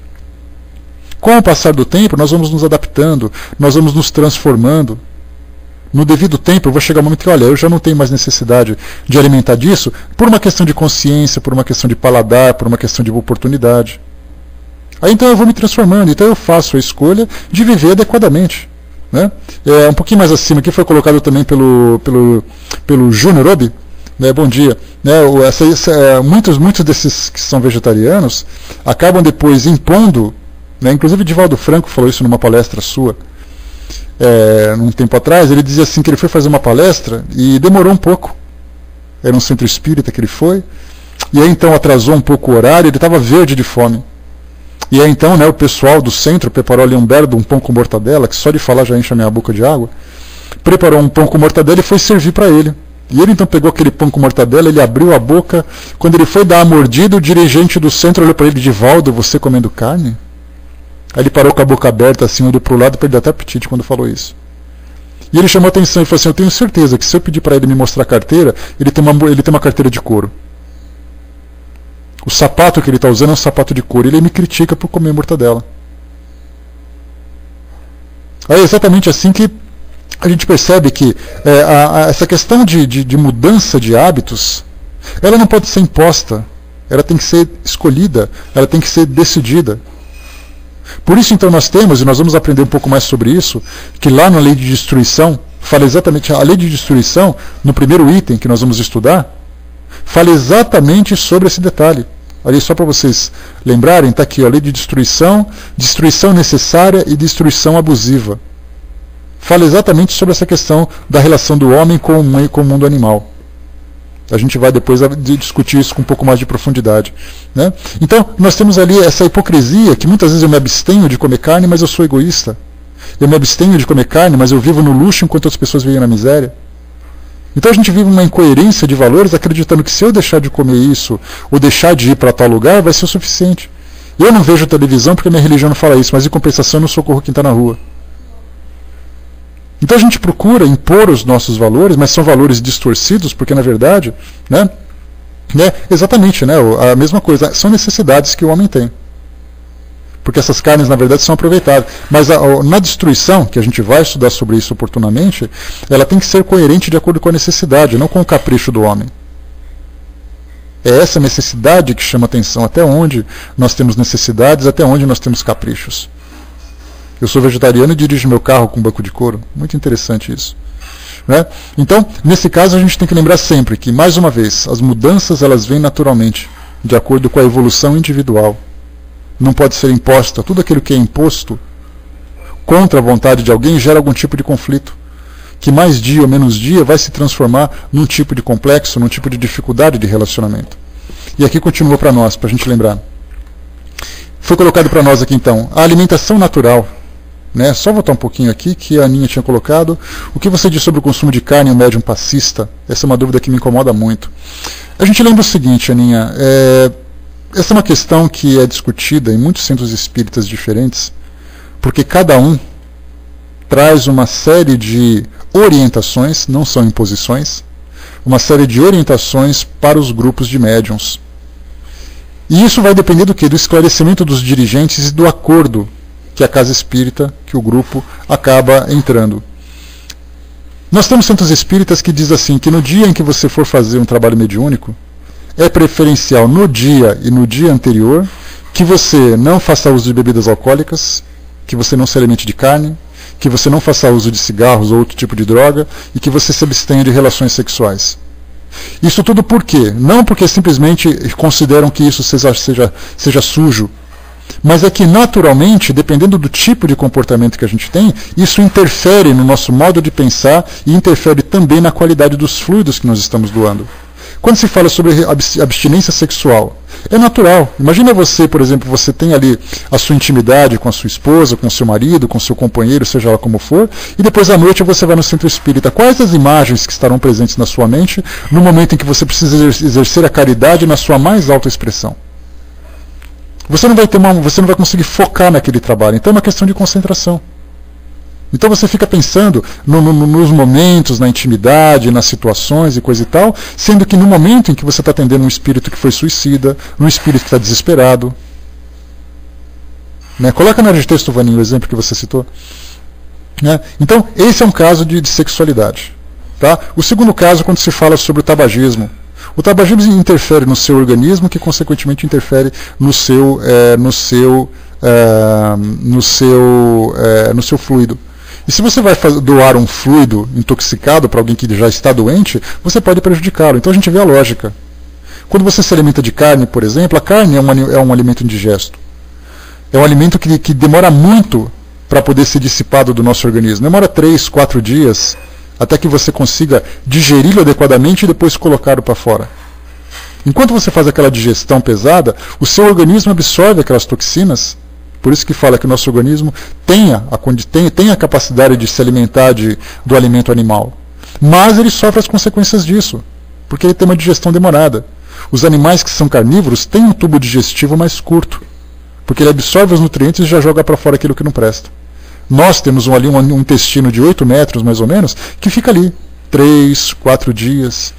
Com o passar do tempo, nós vamos nos adaptando, nós vamos nos transformando. No devido tempo, eu vou chegar um momento que, olha, eu já não tenho mais necessidade de alimentar disso por uma questão de consciência, por uma questão de paladar, por uma questão de oportunidade. Aí então eu vou me transformando, então eu faço a escolha de viver adequadamente. Né? Um pouquinho mais acima, aqui foi colocado também pelo Júnior Obi, né? Bom dia. Né? Muitos desses que são vegetarianos acabam depois impondo, né? Inclusive Divaldo Franco falou isso numa palestra sua, num tempo atrás. Ele dizia assim que ele foi fazer uma palestra e demorou um pouco. Era um centro espírita que ele foi, e aí então atrasou um pouco o horário, ele estava verde de fome. E aí então, né, o pessoal do centro preparou ali um pão com mortadela, que só de falar já enche a minha boca de água. Preparou um pão com mortadela e foi servir para ele. E ele então pegou aquele pão com mortadela, ele abriu a boca. Quando ele foi dar a mordida, o dirigente do centro olhou para ele: Divaldo, você comendo carne? Aí ele parou com a boca aberta, assim, olhou para o lado e perdeu até apetite quando falou isso. E ele chamou a atenção e falou assim: eu tenho certeza que se eu pedir para ele me mostrar a carteira, ele tem uma carteira de couro. O sapato que ele está usando é um sapato de couro. Ele me critica por comer mortadela. É exatamente assim que a gente percebe que essa questão de mudança de hábitos, ela não pode ser imposta, ela tem que ser escolhida, ela tem que ser decidida. Por isso então nós temos, e nós vamos aprender um pouco mais sobre isso, que lá na lei de destruição, fala exatamente, a lei de destruição, no primeiro item que nós vamos estudar, fala exatamente sobre esse detalhe. Ali só para vocês lembrarem, está aqui a lei de destruição, destruição necessária e destruição abusiva. Fala exatamente sobre essa questão da relação do homem com o mundo animal. A gente vai depois discutir isso com um pouco mais de profundidade. Né? Então, nós temos ali essa hipocrisia, que muitas vezes eu me abstenho de comer carne, mas eu sou egoísta. Eu me abstenho de comer carne, mas eu vivo no luxo enquanto as pessoas vivem na miséria. Então a gente vive uma incoerência de valores, acreditando que se eu deixar de comer isso, ou deixar de ir para tal lugar, vai ser o suficiente. Eu não vejo televisão porque a minha religião não fala isso, mas em compensação eu não socorro quem está na rua. Então a gente procura impor os nossos valores, mas são valores distorcidos, porque na verdade, exatamente, a mesma coisa, são necessidades que o homem tem. Porque essas carnes na verdade são aproveitadas. Mas na destruição, que a gente vai estudar sobre isso oportunamente, ela tem que ser coerente de acordo com a necessidade, não com o capricho do homem. É essa necessidade que chama atenção, até onde nós temos necessidades, até onde nós temos caprichos. Eu sou vegetariano e dirijo meu carro com banco de couro. Muito interessante isso. Né? Então, nesse caso, a gente tem que lembrar sempre que, mais uma vez, as mudanças elas vêm naturalmente, de acordo com a evolução individual. Não pode ser imposta. Tudo aquilo que é imposto contra a vontade de alguém gera algum tipo de conflito, que mais dia ou menos dia vai se transformar num tipo de complexo, num tipo de dificuldade de relacionamento. E aqui continua para nós, para a gente lembrar. Foi colocado para nós aqui então, a alimentação natural. Né? Só voltar um pouquinho aqui, que a Aninha tinha colocado. O que você diz sobre o consumo de carne em um médium passista? Essa é uma dúvida que me incomoda muito. A gente lembra o seguinte, Aninha, essa é uma questão que é discutida em muitos centros espíritas diferentes, porque cada um traz uma série de orientações, não são imposições, uma série de orientações para os grupos de médiuns. E isso vai depender do quê? Do esclarecimento dos dirigentes e do acordo que a casa espírita, que o grupo acaba entrando. Nós temos centros espíritas que diz assim, que no dia em que você for fazer um trabalho mediúnico, é preferencial no dia e no dia anterior que você não faça uso de bebidas alcoólicas, que você não se alimente de carne, que você não faça uso de cigarros ou outro tipo de droga e que você se abstenha de relações sexuais. Isso tudo por quê? Não porque simplesmente consideram que isso seja sujo, Mas é que, naturalmente, dependendo do tipo de comportamento que a gente tem, isso interfere no nosso modo de pensar e interfere também na qualidade dos fluidos que nós estamos doando. Quando se fala sobre abstinência sexual, é natural. Imagina você, por exemplo, você tem ali a sua intimidade com a sua esposa, com o seu marido, com o seu companheiro, seja lá como for, e depois à noite você vai no centro espírita. Quais as imagens que estarão presentes na sua mente no momento em que você precisa exercer a caridade na sua mais alta expressão? Você não vai conseguir focar naquele trabalho. Então é uma questão de concentração. Então você fica pensando nos momentos, na intimidade, nas situações e coisa e tal, sendo que no momento em que você está atendendo um espírito que foi suicida, um espírito que está desesperado. Né? Coloca na área de texto, Vaninho, o exemplo que você citou. Né? Então, esse é um caso de sexualidade. Tá? O segundo caso, quando se fala sobre o tabagismo. O tabagismo interfere no seu organismo, que consequentemente interfere no seu fluido. E se você vai doar um fluido intoxicado para alguém que já está doente, você pode prejudicá-lo. Então a gente vê a lógica. Quando você se alimenta de carne, por exemplo, a carne é um alimento indigesto. É um alimento que demora muito para poder ser dissipado do nosso organismo. Demora 3, 4 dias até que você consiga digeri-lo adequadamente e depois colocá-lo para fora. Enquanto você faz aquela digestão pesada, o seu organismo absorve aquelas toxinas. Por isso que fala que o nosso organismo tem a capacidade de se alimentar do alimento animal. Mas ele sofre as consequências disso, porque ele tem uma digestão demorada. Os animais que são carnívoros têm um tubo digestivo mais curto, porque ele absorve os nutrientes e já joga para fora aquilo que não presta. Nós temos um intestino de 8 metros, mais ou menos, que fica ali 3, 4 dias.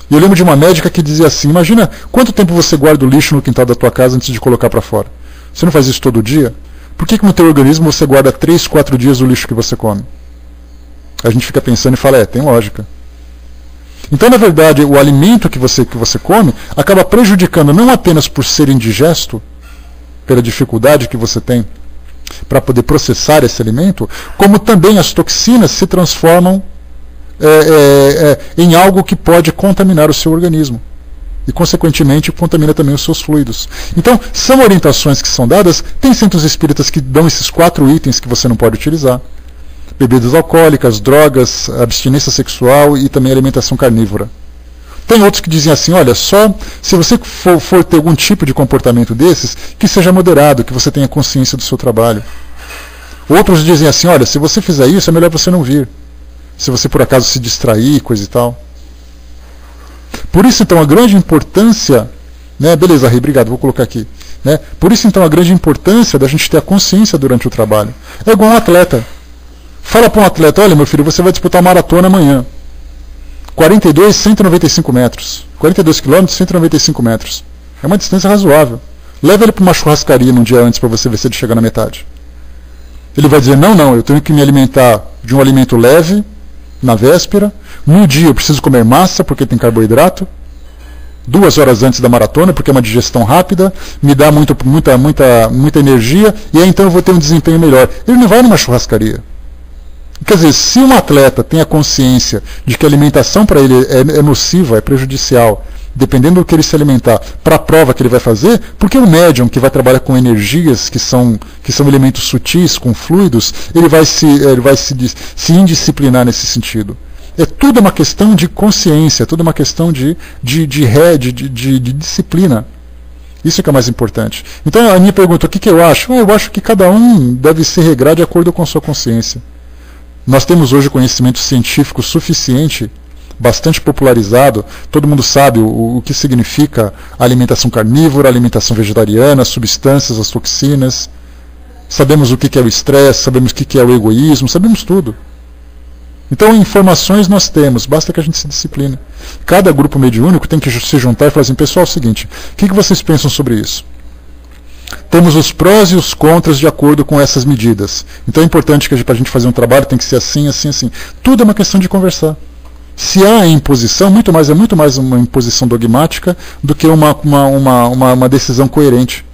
E eu lembro de uma médica que dizia assim, imagina quanto tempo você guarda o lixo no quintal da tua casa antes de colocar para fora. Você não faz isso todo dia? Por que no teu organismo você guarda 3, 4 dias o lixo que você come? A gente fica pensando e fala, tem lógica. Então, na verdade, o alimento que você come acaba prejudicando não apenas por ser indigesto, pela dificuldade que você tem para poder processar esse alimento, como também as toxinas se transformam em algo que pode contaminar o seu organismo. E, consequentemente, contamina também os seus fluidos. Então, são orientações que são dadas. Tem centros espíritas que dão esses 4 itens que você não pode utilizar. Bebidas alcoólicas, drogas, abstinência sexual e também alimentação carnívora. Tem outros que dizem assim, olha, só se você for ter algum tipo de comportamento desses, que seja moderado, que você tenha consciência do seu trabalho. Outros dizem assim, olha, se você fizer isso, é melhor você não vir. Se você por acaso se distrair, coisa e tal. Por isso, então, a grande importância, né, beleza, Rei, obrigado, vou colocar aqui. Né, por isso, então, a grande importância da gente ter a consciência durante o trabalho. É igual um atleta. Fala para um atleta, olha, meu filho, você vai disputar uma maratona amanhã. 42, 195 metros. 42 quilômetros, 195 metros. É uma distância razoável. Leva ele para uma churrascaria num dia antes para você ver se ele chega na metade. Ele vai dizer, não, eu tenho que me alimentar de um alimento leve, na véspera. No dia eu preciso comer massa, porque tem carboidrato. 2 horas antes da maratona, porque é uma digestão rápida, me dá muita energia, e aí então eu vou ter um desempenho melhor. Ele não vai numa churrascaria. Quer dizer, se um atleta tem a consciência de que a alimentação para ele é nociva, é prejudicial, dependendo do que ele se alimentar, para a prova que ele vai fazer, porque o médium que vai trabalhar com energias que são elementos sutis, com fluidos, ele vai se indisciplinar nesse sentido. É tudo uma questão de consciência, é tudo uma questão de disciplina. Isso que é o mais importante. Então a minha pergunta, o que eu acho? Eu acho que cada um deve se regrar de acordo com a sua consciência. Nós temos hoje conhecimento científico suficiente, bastante popularizado, todo mundo sabe o que significa a alimentação carnívora, a alimentação vegetariana, as substâncias, as toxinas. Sabemos o que é o estresse, sabemos o que é o egoísmo, sabemos tudo. Então, informações nós temos, basta que a gente se discipline. Cada grupo mediúnico tem que se juntar e falar assim, pessoal, é o seguinte, o que vocês pensam sobre isso? Temos os prós e os contras de acordo com essas medidas. Então é importante que para a gente fazer um trabalho tem que ser assim, assim, assim. Tudo é uma questão de conversar. Se há imposição, é muito mais uma imposição dogmática do que uma decisão coerente.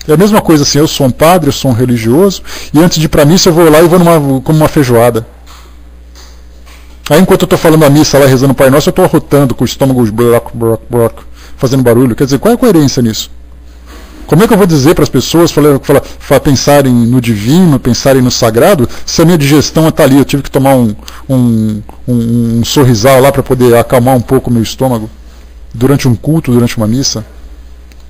É a mesma coisa assim, eu sou um padre, eu sou um religioso, e antes de ir para a missa eu vou lá e vou como uma feijoada. Aí enquanto eu estou falando a missa lá, rezando o Pai Nosso, eu estou arrotando com o estômago fazendo barulho. Quer dizer, qual é a coerência nisso? Como é que eu vou dizer para as pessoas pensarem no divino, pensarem no sagrado, se a minha digestão está ali? Eu tive que tomar um sorrisal lá para poder acalmar um pouco o meu estômago durante um culto, durante uma missa.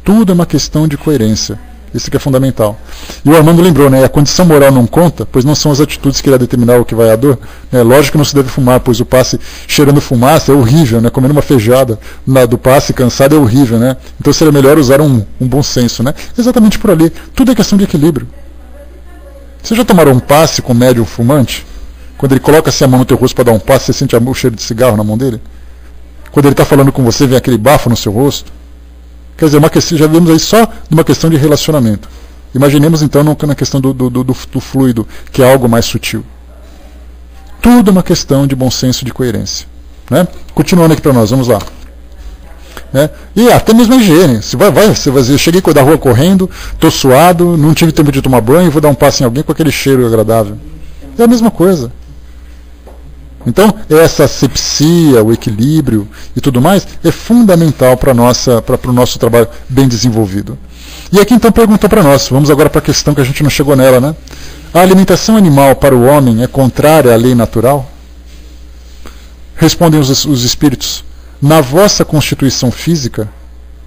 Tudo é uma questão de coerência. Isso que é fundamental. E o Armando lembrou, né? A condição moral não conta, pois não são as atitudes que irá determinar o que vai à dor. Né? Lógico que não se deve fumar, pois o passe cheirando fumaça é horrível, né? Comendo uma feijoada do passe cansado é horrível, né? Então seria melhor usar um bom senso, né? Exatamente por ali. Tudo é questão de equilíbrio. Você já tomaram um passe com médium fumante? Quando ele coloca assim a mão no teu rosto para dar um passe, você sente o cheiro de cigarro na mão dele? Quando ele está falando com você, vem aquele bafo no seu rosto? Quer dizer, já vemos aí só numa questão de relacionamento. Imaginemos então na questão do fluido, que é algo mais sutil. Tudo é uma questão de bom senso e de coerência. Né? Continuando aqui para nós, vamos lá. Né? E até mesmo a higiene. Você vai eu cheguei da rua correndo, estou suado, não tive tempo de tomar banho, vou dar um passo em alguém com aquele cheiro agradável. É a mesma coisa. Então, essa asepsia, o equilíbrio e tudo mais é fundamental para o nosso trabalho bem desenvolvido. E aqui então pergunta para nós, vamos agora para a questão que a gente não chegou nela, né? A alimentação animal para o homem é contrária à lei natural? Respondem os espíritos, na vossa constituição física,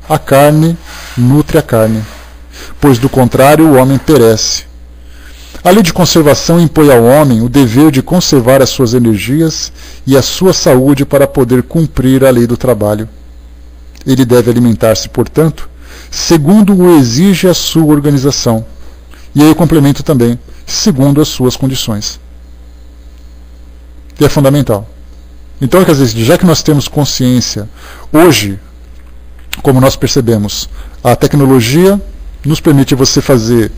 a carne nutre a carne, pois do contrário o homem perece. A lei de conservação impõe ao homem o dever de conservar as suas energias e a sua saúde para poder cumprir a lei do trabalho. Ele deve alimentar-se, portanto, segundo o exige a sua organização. E aí eu complemento também, segundo as suas condições. Que é fundamental. Então, quer dizer, já que nós temos consciência, hoje, como nós percebemos, a tecnologia nos permite você fazer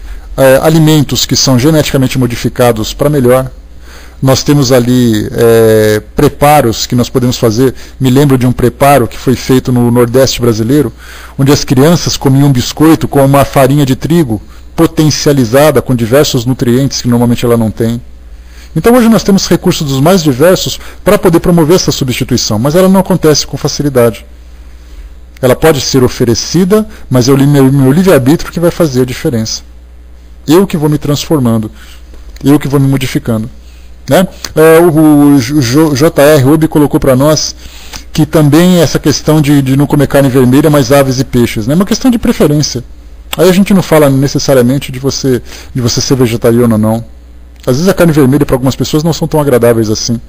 alimentos que são geneticamente modificados para melhor. Nós temos ali preparos que nós podemos fazer. Me lembro de um preparo que foi feito no Nordeste brasileiro, onde as crianças comiam biscoito com uma farinha de trigo potencializada com diversos nutrientes que normalmente ela não tem. Então hoje nós temos recursos dos mais diversos para poder promover essa substituição, mas ela não acontece com facilidade. Ela pode ser oferecida, mas é o meu livre-arbítrio que vai fazer a diferença. Eu que vou me transformando, eu que vou me modificando. Né? O J.R. Ruby colocou para nós que também essa questão de não comer carne vermelha, mas aves e peixes. É uma questão de preferência. Aí a gente não fala necessariamente de você ser vegetariano ou não. Às vezes a carne vermelha para algumas pessoas não são tão agradáveis assim.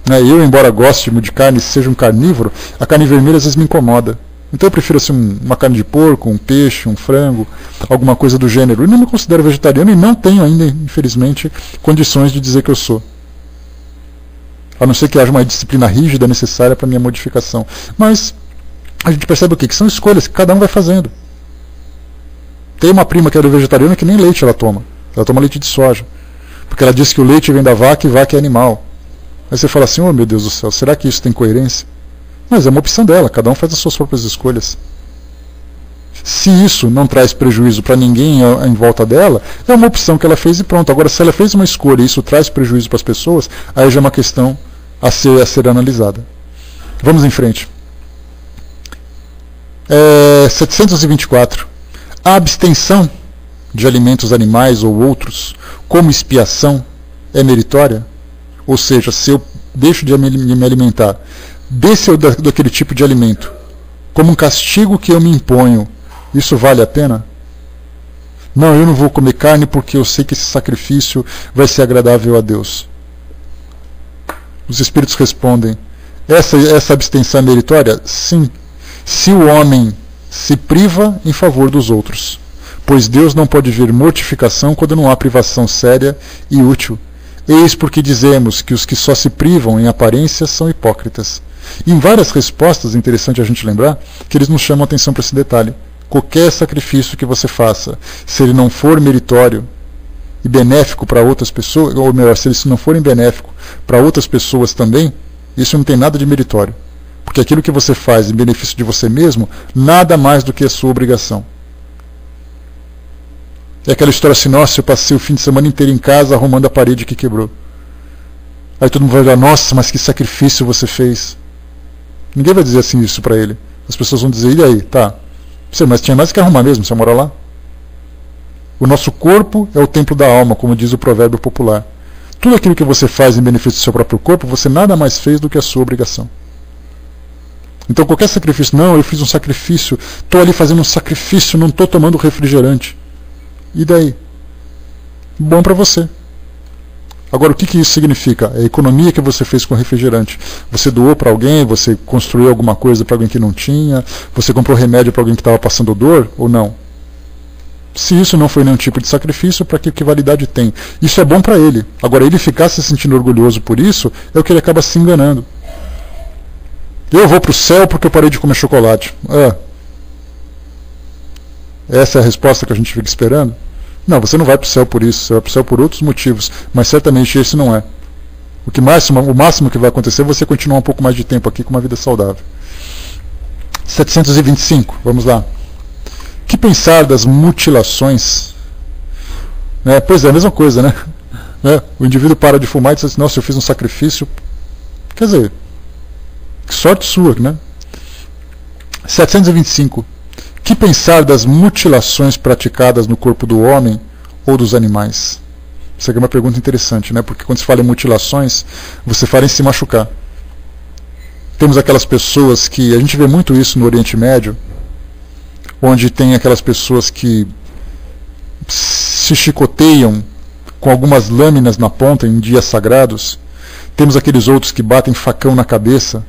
Eu, embora goste de carne, seja um carnívoro, a carne vermelha às vezes me incomoda. Então eu prefiro assim, uma carne de porco, um peixe, um frango, alguma coisa do gênero. Eu não me considero vegetariano e não tenho ainda, infelizmente, condições de dizer que eu sou. A não ser que haja uma disciplina rígida necessária para a minha modificação. Mas a gente percebe o quê? Que são escolhas que cada um vai fazendo. Tem uma prima que era vegetariana que nem leite ela toma. Ela toma leite de soja. Porque ela diz que o leite vem da vaca e vaca é animal. Aí você fala assim, oh meu Deus do céu, será que isso tem coerência? Mas é uma opção dela, cada um faz as suas próprias escolhas. Se isso não traz prejuízo para ninguém em volta dela, é uma opção que ela fez e pronto. Agora, se ela fez uma escolha e isso traz prejuízo para as pessoas, aí já é uma questão a ser analisada. Vamos em frente. 724. A abstenção de alimentos animais ou outros, como expiação, é meritória? Ou seja, se eu deixo de me alimentar desse ou daquele tipo de alimento, como um castigo que eu me imponho, isso vale a pena? Não, eu não vou comer carne porque eu sei que esse sacrifício vai ser agradável a Deus. Os espíritos respondem, essa abstenção é meritória? Sim, se o homem se priva em favor dos outros, pois Deus não pode ver mortificação quando não há privação séria e útil. Eis porque dizemos que os que só se privam em aparência são hipócritas. E em várias respostas, é interessante a gente lembrar, que eles nos chamam a atenção para esse detalhe. Qualquer sacrifício que você faça, se ele não for meritório e benéfico para outras pessoas, ou melhor, se ele não for benéfico para outras pessoas também, isso não tem nada de meritório. Porque aquilo que você faz em benefício de você mesmo, nada mais do que a sua obrigação. É aquela história assim, nossa, eu passei o fim de semana inteiro em casa arrumando a parede que quebrou. Aí todo mundo vai olhar, nossa, mas que sacrifício você fez. Ninguém vai dizer assim isso para ele. As pessoas vão dizer, e aí, tá, Mas tinha mais que arrumar mesmo, você mora lá. O nosso corpo é o templo da alma, como diz o provérbio popular. Tudo aquilo que você faz em benefício do seu próprio corpo, você nada mais fez do que a sua obrigação. Então qualquer sacrifício, não, eu fiz um sacrifício, estou ali fazendo um sacrifício, não estou tomando refrigerante. E daí? Bom para você. Agora, o que isso significa? É a economia que você fez com o refrigerante. Você doou para alguém, você construiu alguma coisa para alguém que não tinha, você comprou remédio para alguém que estava passando dor, ou não? Se isso não foi nenhum tipo de sacrifício, para que validade tem? Isso é bom para ele. Agora, ele ficar se sentindo orgulhoso por isso, é o que ele acaba se enganando. Eu vou para o céu porque eu parei de comer chocolate. Essa é a resposta que a gente fica esperando? Não, você não vai para o céu por isso, você vai para o céu por outros motivos, mas certamente esse não é. O máximo que vai acontecer é você continuar um pouco mais de tempo aqui com uma vida saudável. 725, vamos lá. Que pensar das mutilações? Pois é, a mesma coisa, né? O indivíduo para de fumar e diz assim, nossa, eu fiz um sacrifício. Quer dizer, que sorte sua, né? 725. Que pensar das mutilações praticadas no corpo do homem ou dos animais? Isso aqui é uma pergunta interessante, né? Porque quando se fala em mutilações, você fala em se machucar. Temos aquelas pessoas que, a gente vê muito isso no Oriente Médio, onde tem aquelas pessoas que se chicoteiam com algumas lâminas na ponta em dias sagrados. Temos aqueles outros que batem facão na cabeça,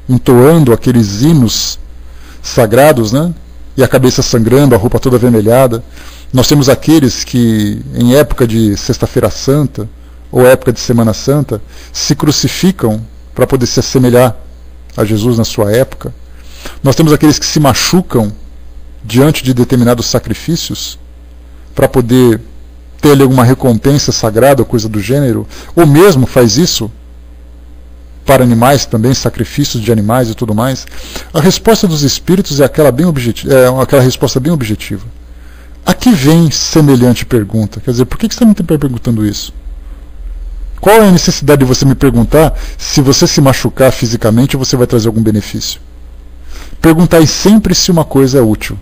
entoando aqueles hinos sagrados, né? E a cabeça sangrando, a roupa toda avermelhada. Nós temos aqueles que, em época de Sexta-feira Santa, ou época de Semana Santa, se crucificam para poder se assemelhar a Jesus na sua época. Nós temos aqueles que se machucam diante de determinados sacrifícios para poder ter ali alguma recompensa sagrada ou coisa do gênero, ou mesmo faz isso para animais também, sacrifícios de animais e tudo mais. A resposta dos espíritos é aquela resposta bem objetiva. A que vem semelhante pergunta? Quer dizer, por que você está me perguntando isso? Qual é a necessidade de você me perguntar se você se machucar fisicamente você vai trazer algum benefício? Perguntai sempre se uma coisa é útil.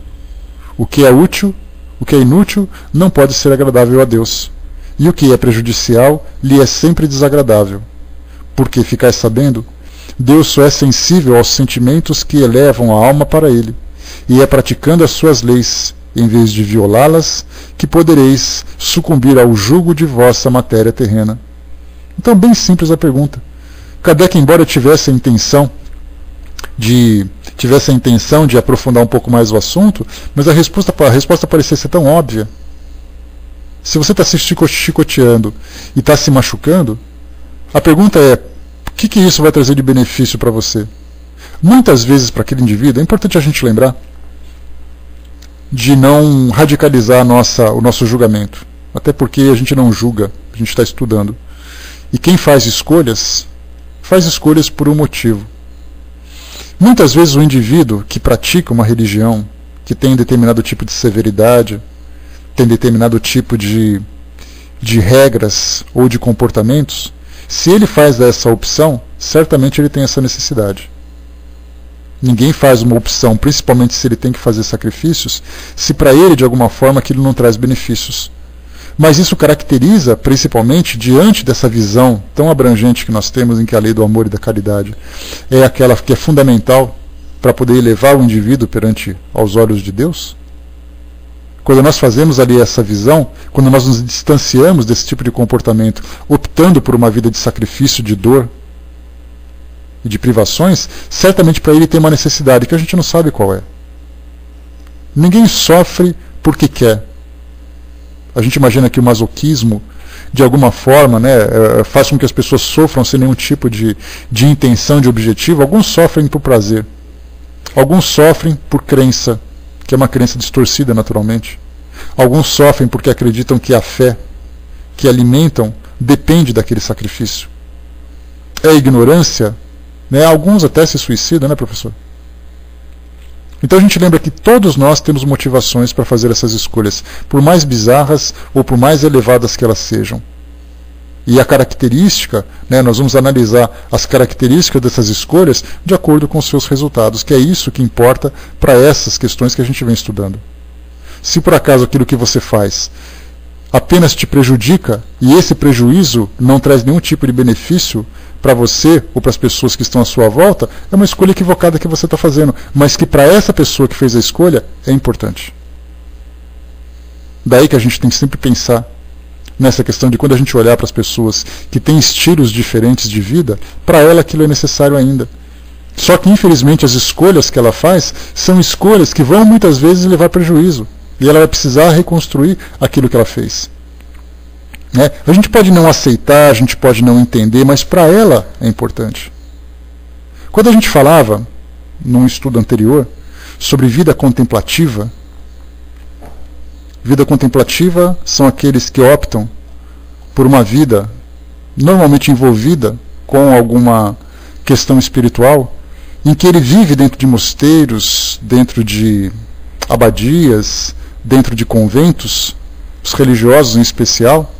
O que é útil, o que é inútil, não pode ser agradável a Deus. E o que é prejudicial, lhe é sempre desagradável. Porque, ficai sabendo, Deus só é sensível aos sentimentos que elevam a alma para Ele, e é praticando as suas leis, em vez de violá-las, que podereis sucumbir ao jugo de vossa matéria terrena. Então, bem simples a pergunta. Kardec, embora tivesse a intenção de aprofundar um pouco mais o assunto, mas a resposta parecia ser tão óbvia. Se você está se chicoteando e está se machucando, a pergunta é, o que isso vai trazer de benefício para você? Muitas vezes, para aquele indivíduo, é importante a gente lembrar de não radicalizar o nosso julgamento. Até porque a gente não julga, a gente está estudando. E quem faz escolhas por um motivo. Muitas vezes o indivíduo que pratica uma religião, que tem determinado tipo de severidade, tem determinado tipo de regras ou de comportamentos, se ele faz essa opção, certamente ele tem essa necessidade. Ninguém faz uma opção, principalmente se ele tem que fazer sacrifícios, se para ele, de alguma forma, aquilo não traz benefícios. Mas isso caracteriza, principalmente, diante dessa visão tão abrangente que nós temos em que a lei do amor e da caridade é aquela que é fundamental para poder elevar o indivíduo perante aos olhos de Deus. Quando nós fazemos ali essa visão, quando nós nos distanciamos desse tipo de comportamento, optando por uma vida de sacrifício, de dor e de privações, certamente para ele tem uma necessidade que a gente não sabe qual é. Ninguém sofre porque quer. A gente imagina que o masoquismo, de alguma forma, faz com que as pessoas sofram sem nenhum tipo de intenção, de objetivo. Alguns sofrem por prazer. Alguns sofrem por crença, que é uma crença distorcida naturalmente. Alguns sofrem porque acreditam que a fé que alimentam depende daquele sacrifício. É ignorância, Alguns até se suicidam, professor? Então a gente lembra que todos nós temos motivações para fazer essas escolhas, por mais bizarras ou por mais elevadas que elas sejam. E a característica, né, nós vamos analisar as características dessas escolhas de acordo com os seus resultados, que é isso que importa para essas questões que a gente vem estudando. Se por acaso aquilo que você faz apenas te prejudica, e esse prejuízo não traz nenhum tipo de benefício para você ou para as pessoas que estão à sua volta, é uma escolha equivocada que você está fazendo, mas que para essa pessoa que fez a escolha é importante. Daí que a gente tem que sempre pensar nessa questão de quando a gente olhar para as pessoas que têm estilos diferentes de vida, para ela aquilo é necessário ainda. Só que infelizmente as escolhas que ela faz são escolhas que vão muitas vezes levar prejuízo. E ela vai precisar reconstruir aquilo que ela fez. Né? A gente pode não aceitar, a gente pode não entender, mas para ela é importante. Quando a gente falava, num estudo anterior, sobre vida contemplativa são aqueles que optam por uma vida normalmente envolvida com alguma questão espiritual, em que ele vive dentro de mosteiros, dentro de abadias, dentro de conventos, os religiosos em especial,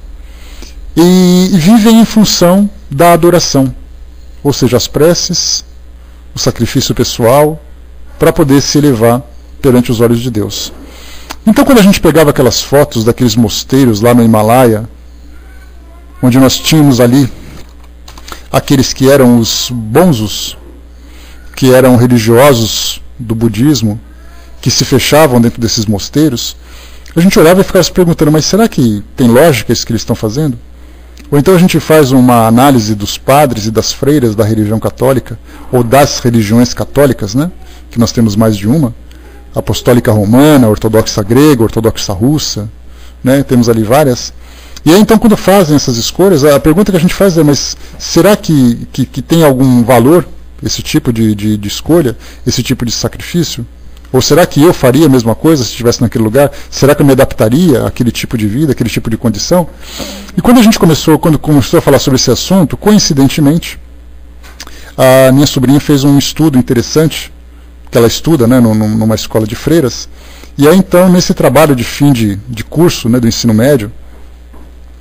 e vivem em função da adoração, ou seja, as preces, o sacrifício pessoal, para poder se elevar perante os olhos de Deus. Então, quando a gente pegava aquelas fotos daqueles mosteiros lá no Himalaia, onde nós tínhamos ali aqueles que eram os bonzos, que eram religiosos do budismo, que se fechavam dentro desses mosteiros, a gente olhava e ficava se perguntando, mas será que tem lógica isso que eles estão fazendo? Ou então a gente faz uma análise dos padres e das freiras da religião católica, ou das religiões católicas, né? Que nós temos mais de uma, apostólica romana, ortodoxa grega, ortodoxa russa, né? Temos ali várias. E aí então quando fazem essas escolhas, a pergunta que a gente faz é, mas será que tem algum valor esse tipo de escolha, esse tipo de sacrifício? Ou será que eu faria a mesma coisa se estivesse naquele lugar? Será que eu me adaptaria àquele tipo de vida, àquele tipo de condição? E quando começou a falar sobre esse assunto, coincidentemente, a minha sobrinha fez um estudo interessante, que ela estuda, né, numa escola de freiras, e aí então, nesse trabalho de fim de curso, né, do ensino médio,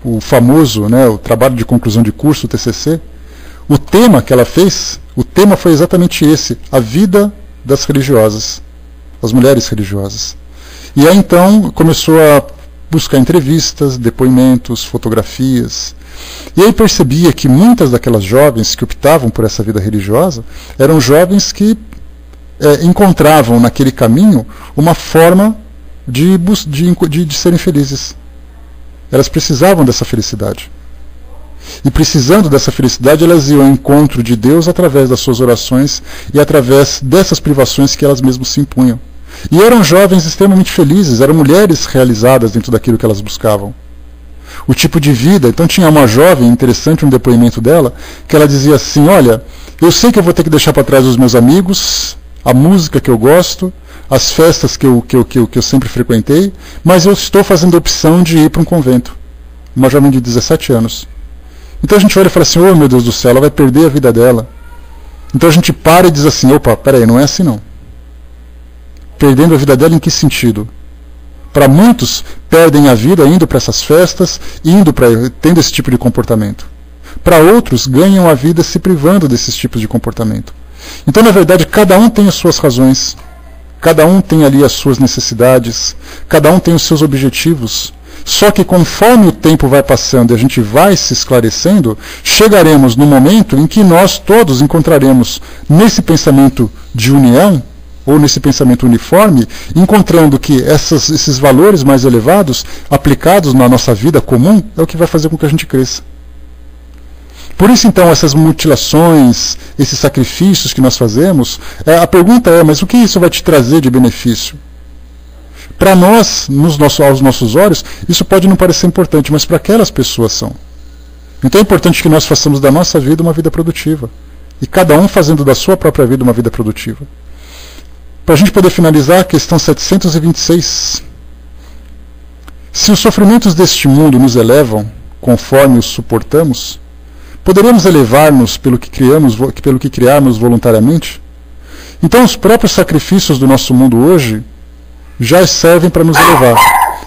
o famoso, né, o trabalho de conclusão de curso, o TCC, o tema que ela fez, o tema foi exatamente esse, a vida das religiosas, as mulheres religiosas. E aí então começou a buscar entrevistas, depoimentos, fotografias. E aí percebia que muitas daquelas jovens que optavam por essa vida religiosa eram jovens que encontravam naquele caminho uma forma de serem felizes. Elas precisavam dessa felicidade. E precisando dessa felicidade, elas iam ao encontro de Deus através das suas orações e através dessas privações que elas mesmas se impunham. E eram jovens extremamente felizes, eram mulheres realizadas dentro daquilo que elas buscavam. O tipo de vida, então tinha uma jovem, interessante um depoimento dela, que ela dizia assim, olha, eu sei que eu vou ter que deixar para trás os meus amigos, a música que eu gosto, as festas que eu sempre frequentei, mas eu estou fazendo a opção de ir para um convento. Uma jovem de 17 anos. Então a gente olha e fala assim, oh meu Deus do céu, ela vai perder a vida dela. Então a gente para e diz assim, opa, peraí, não é assim não. Perdendo a vida dela em que sentido? Para muitos, perdem a vida indo para essas festas, tendo esse tipo de comportamento. Para outros, ganham a vida se privando desses tipos de comportamento. Então, na verdade, cada um tem as suas razões, cada um tem ali as suas necessidades, cada um tem os seus objetivos. Só que conforme o tempo vai passando e a gente vai se esclarecendo, chegaremos no momento em que nós todos encontraremos nesse pensamento de união, ou nesse pensamento uniforme, encontrando que esses valores mais elevados, aplicados na nossa vida comum, é o que vai fazer com que a gente cresça. Por isso, então, essas mutilações, esses sacrifícios que nós fazemos, a pergunta é, mas o que isso vai te trazer de benefício? Para nós, aos nossos olhos, isso pode não parecer importante, mas para aquelas pessoas são. Então é importante que nós façamos da nossa vida uma vida produtiva. E cada um fazendo da sua própria vida uma vida produtiva. Para a gente poder finalizar, a questão 726. Se os sofrimentos deste mundo nos elevam, conforme os suportamos, poderemos elevar-nos pelo que criarmos voluntariamente? Então os próprios sacrifícios do nosso mundo hoje já servem para nos elevar.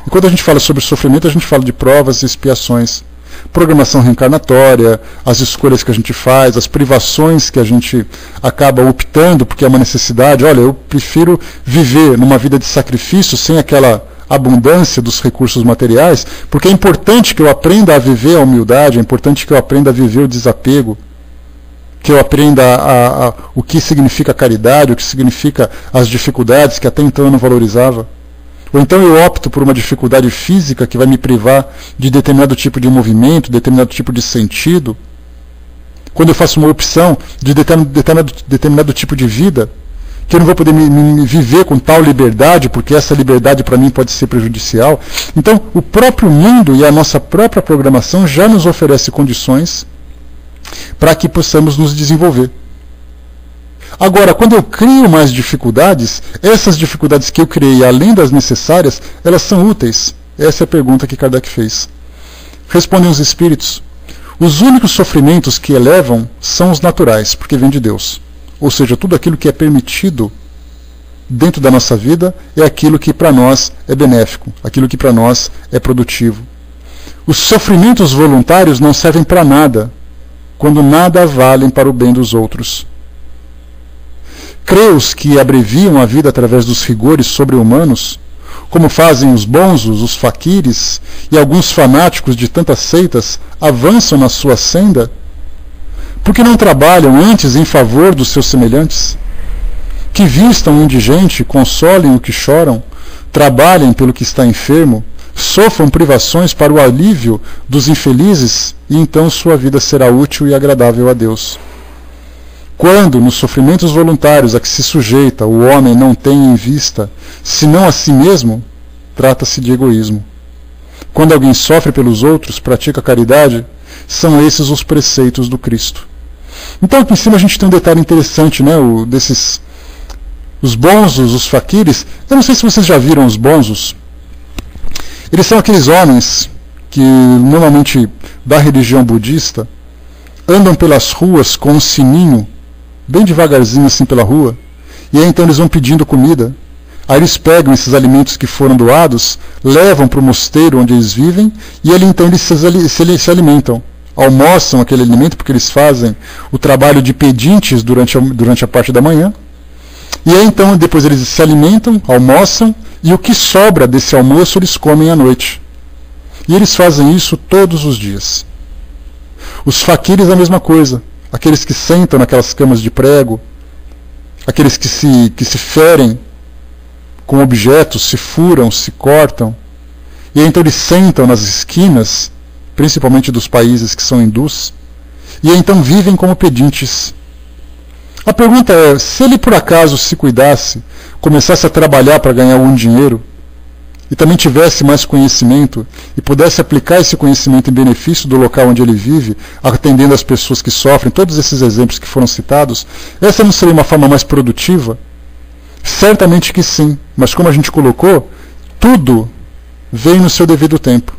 E quando a gente fala sobre sofrimento, a gente fala de provas e expiações. programação reencarnatória, as escolhas que a gente faz, as privações que a gente acaba optando, porque é uma necessidade. Olha, eu prefiro viver numa vida de sacrifício, sem aquela abundância dos recursos materiais, porque é importante que eu aprenda a viver a humildade, é importante que eu aprenda a viver o desapego, que eu aprenda o que significa caridade, o que significa as dificuldades que até então eu não valorizava. Ou então eu opto por uma dificuldade física que vai me privar de determinado tipo de movimento, determinado tipo de sentido. Quando eu faço uma opção de determinado tipo de vida, que eu não vou poder me viver com tal liberdade, porque essa liberdade para mim pode ser prejudicial. Então, o próprio mundo e a nossa própria programação já nos oferece condições para que possamos nos desenvolver. Agora, quando eu crio mais dificuldades, essas dificuldades que eu criei, além das necessárias, elas são úteis? Essa é a pergunta que Kardec fez. Respondem os espíritos: os únicos sofrimentos que elevam são os naturais, porque vêm de Deus. Ou seja, tudo aquilo que é permitido dentro da nossa vida é aquilo que para nós é benéfico, aquilo que para nós é produtivo. Os sofrimentos voluntários não servem para nada, quando nada valem para o bem dos outros. Creus que abreviam a vida através dos rigores sobre-humanos, como fazem os bonzos, os faquires e alguns fanáticos de tantas seitas, avançam na sua senda, porque não trabalham antes em favor dos seus semelhantes? Que vistam o indigente, consolem o que choram, trabalhem pelo que está enfermo, sofram privações para o alívio dos infelizes, e então sua vida será útil e agradável a Deus. Quando, nos sofrimentos voluntários a que se sujeita, o homem não tem em vista, senão a si mesmo, trata-se de egoísmo. Quando alguém sofre pelos outros, pratica caridade, são esses os preceitos do Cristo. Então, aqui em cima a gente tem um detalhe interessante, né? Os bonzos, os faquires. Eu não sei se vocês já viram os bonzos. Eles são aqueles homens que, normalmente, da religião budista, andam pelas ruas com um sininho, bem devagarzinho assim pela rua, e aí então eles vão pedindo comida. Aí eles pegam esses alimentos que foram doados, levam para o mosteiro onde eles vivem, e ali então eles se alimentam. Almoçam aquele alimento, porque eles fazem o trabalho de pedintes durante a parte da manhã. E aí então depois eles se alimentam, almoçam, e o que sobra desse almoço eles comem à noite. E eles fazem isso todos os dias. Os faquires a mesma coisa. Aqueles que sentam naquelas camas de prego, aqueles que se ferem com objetos, se furam, se cortam. E aí então eles sentam nas esquinas, principalmente dos países que são hindus, e aí então vivem como pedintes. A pergunta é, se ele por acaso se cuidasse, começasse a trabalhar para ganhar algum dinheiro, e também tivesse mais conhecimento, e pudesse aplicar esse conhecimento em benefício do local onde ele vive, atendendo as pessoas que sofrem, todos esses exemplos que foram citados, essa não seria uma forma mais produtiva? Certamente que sim, mas como a gente colocou, tudo vem no seu devido tempo.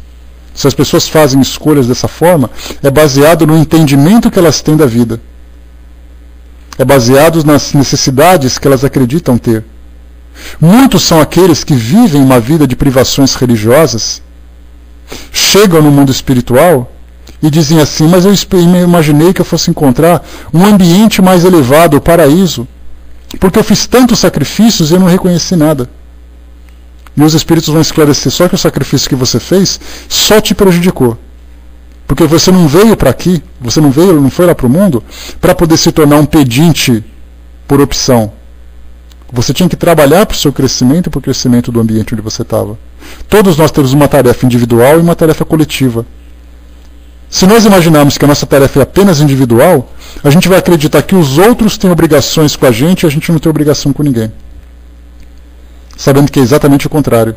Se as pessoas fazem escolhas dessa forma, é baseado no entendimento que elas têm da vida. É baseado nas necessidades que elas acreditam ter. Muitos são aqueles que vivem uma vida de privações religiosas, chegam no mundo espiritual e dizem assim, mas eu imaginei que eu fosse encontrar um ambiente mais elevado, o paraíso, porque eu fiz tantos sacrifícios e eu não reconheci nada. E os espíritos vão esclarecer, só que o sacrifício que você fez só te prejudicou. Porque você não veio para aqui, você não foi lá para o mundo, para poder se tornar um pedinte por opção. Você tinha que trabalhar para o seu crescimento e para o crescimento do ambiente onde você estava. Todos nós temos uma tarefa individual e uma tarefa coletiva. Se nós imaginarmos que a nossa tarefa é apenas individual, a gente vai acreditar que os outros têm obrigações com a gente e a gente não tem obrigação com ninguém. Sabendo que é exatamente o contrário.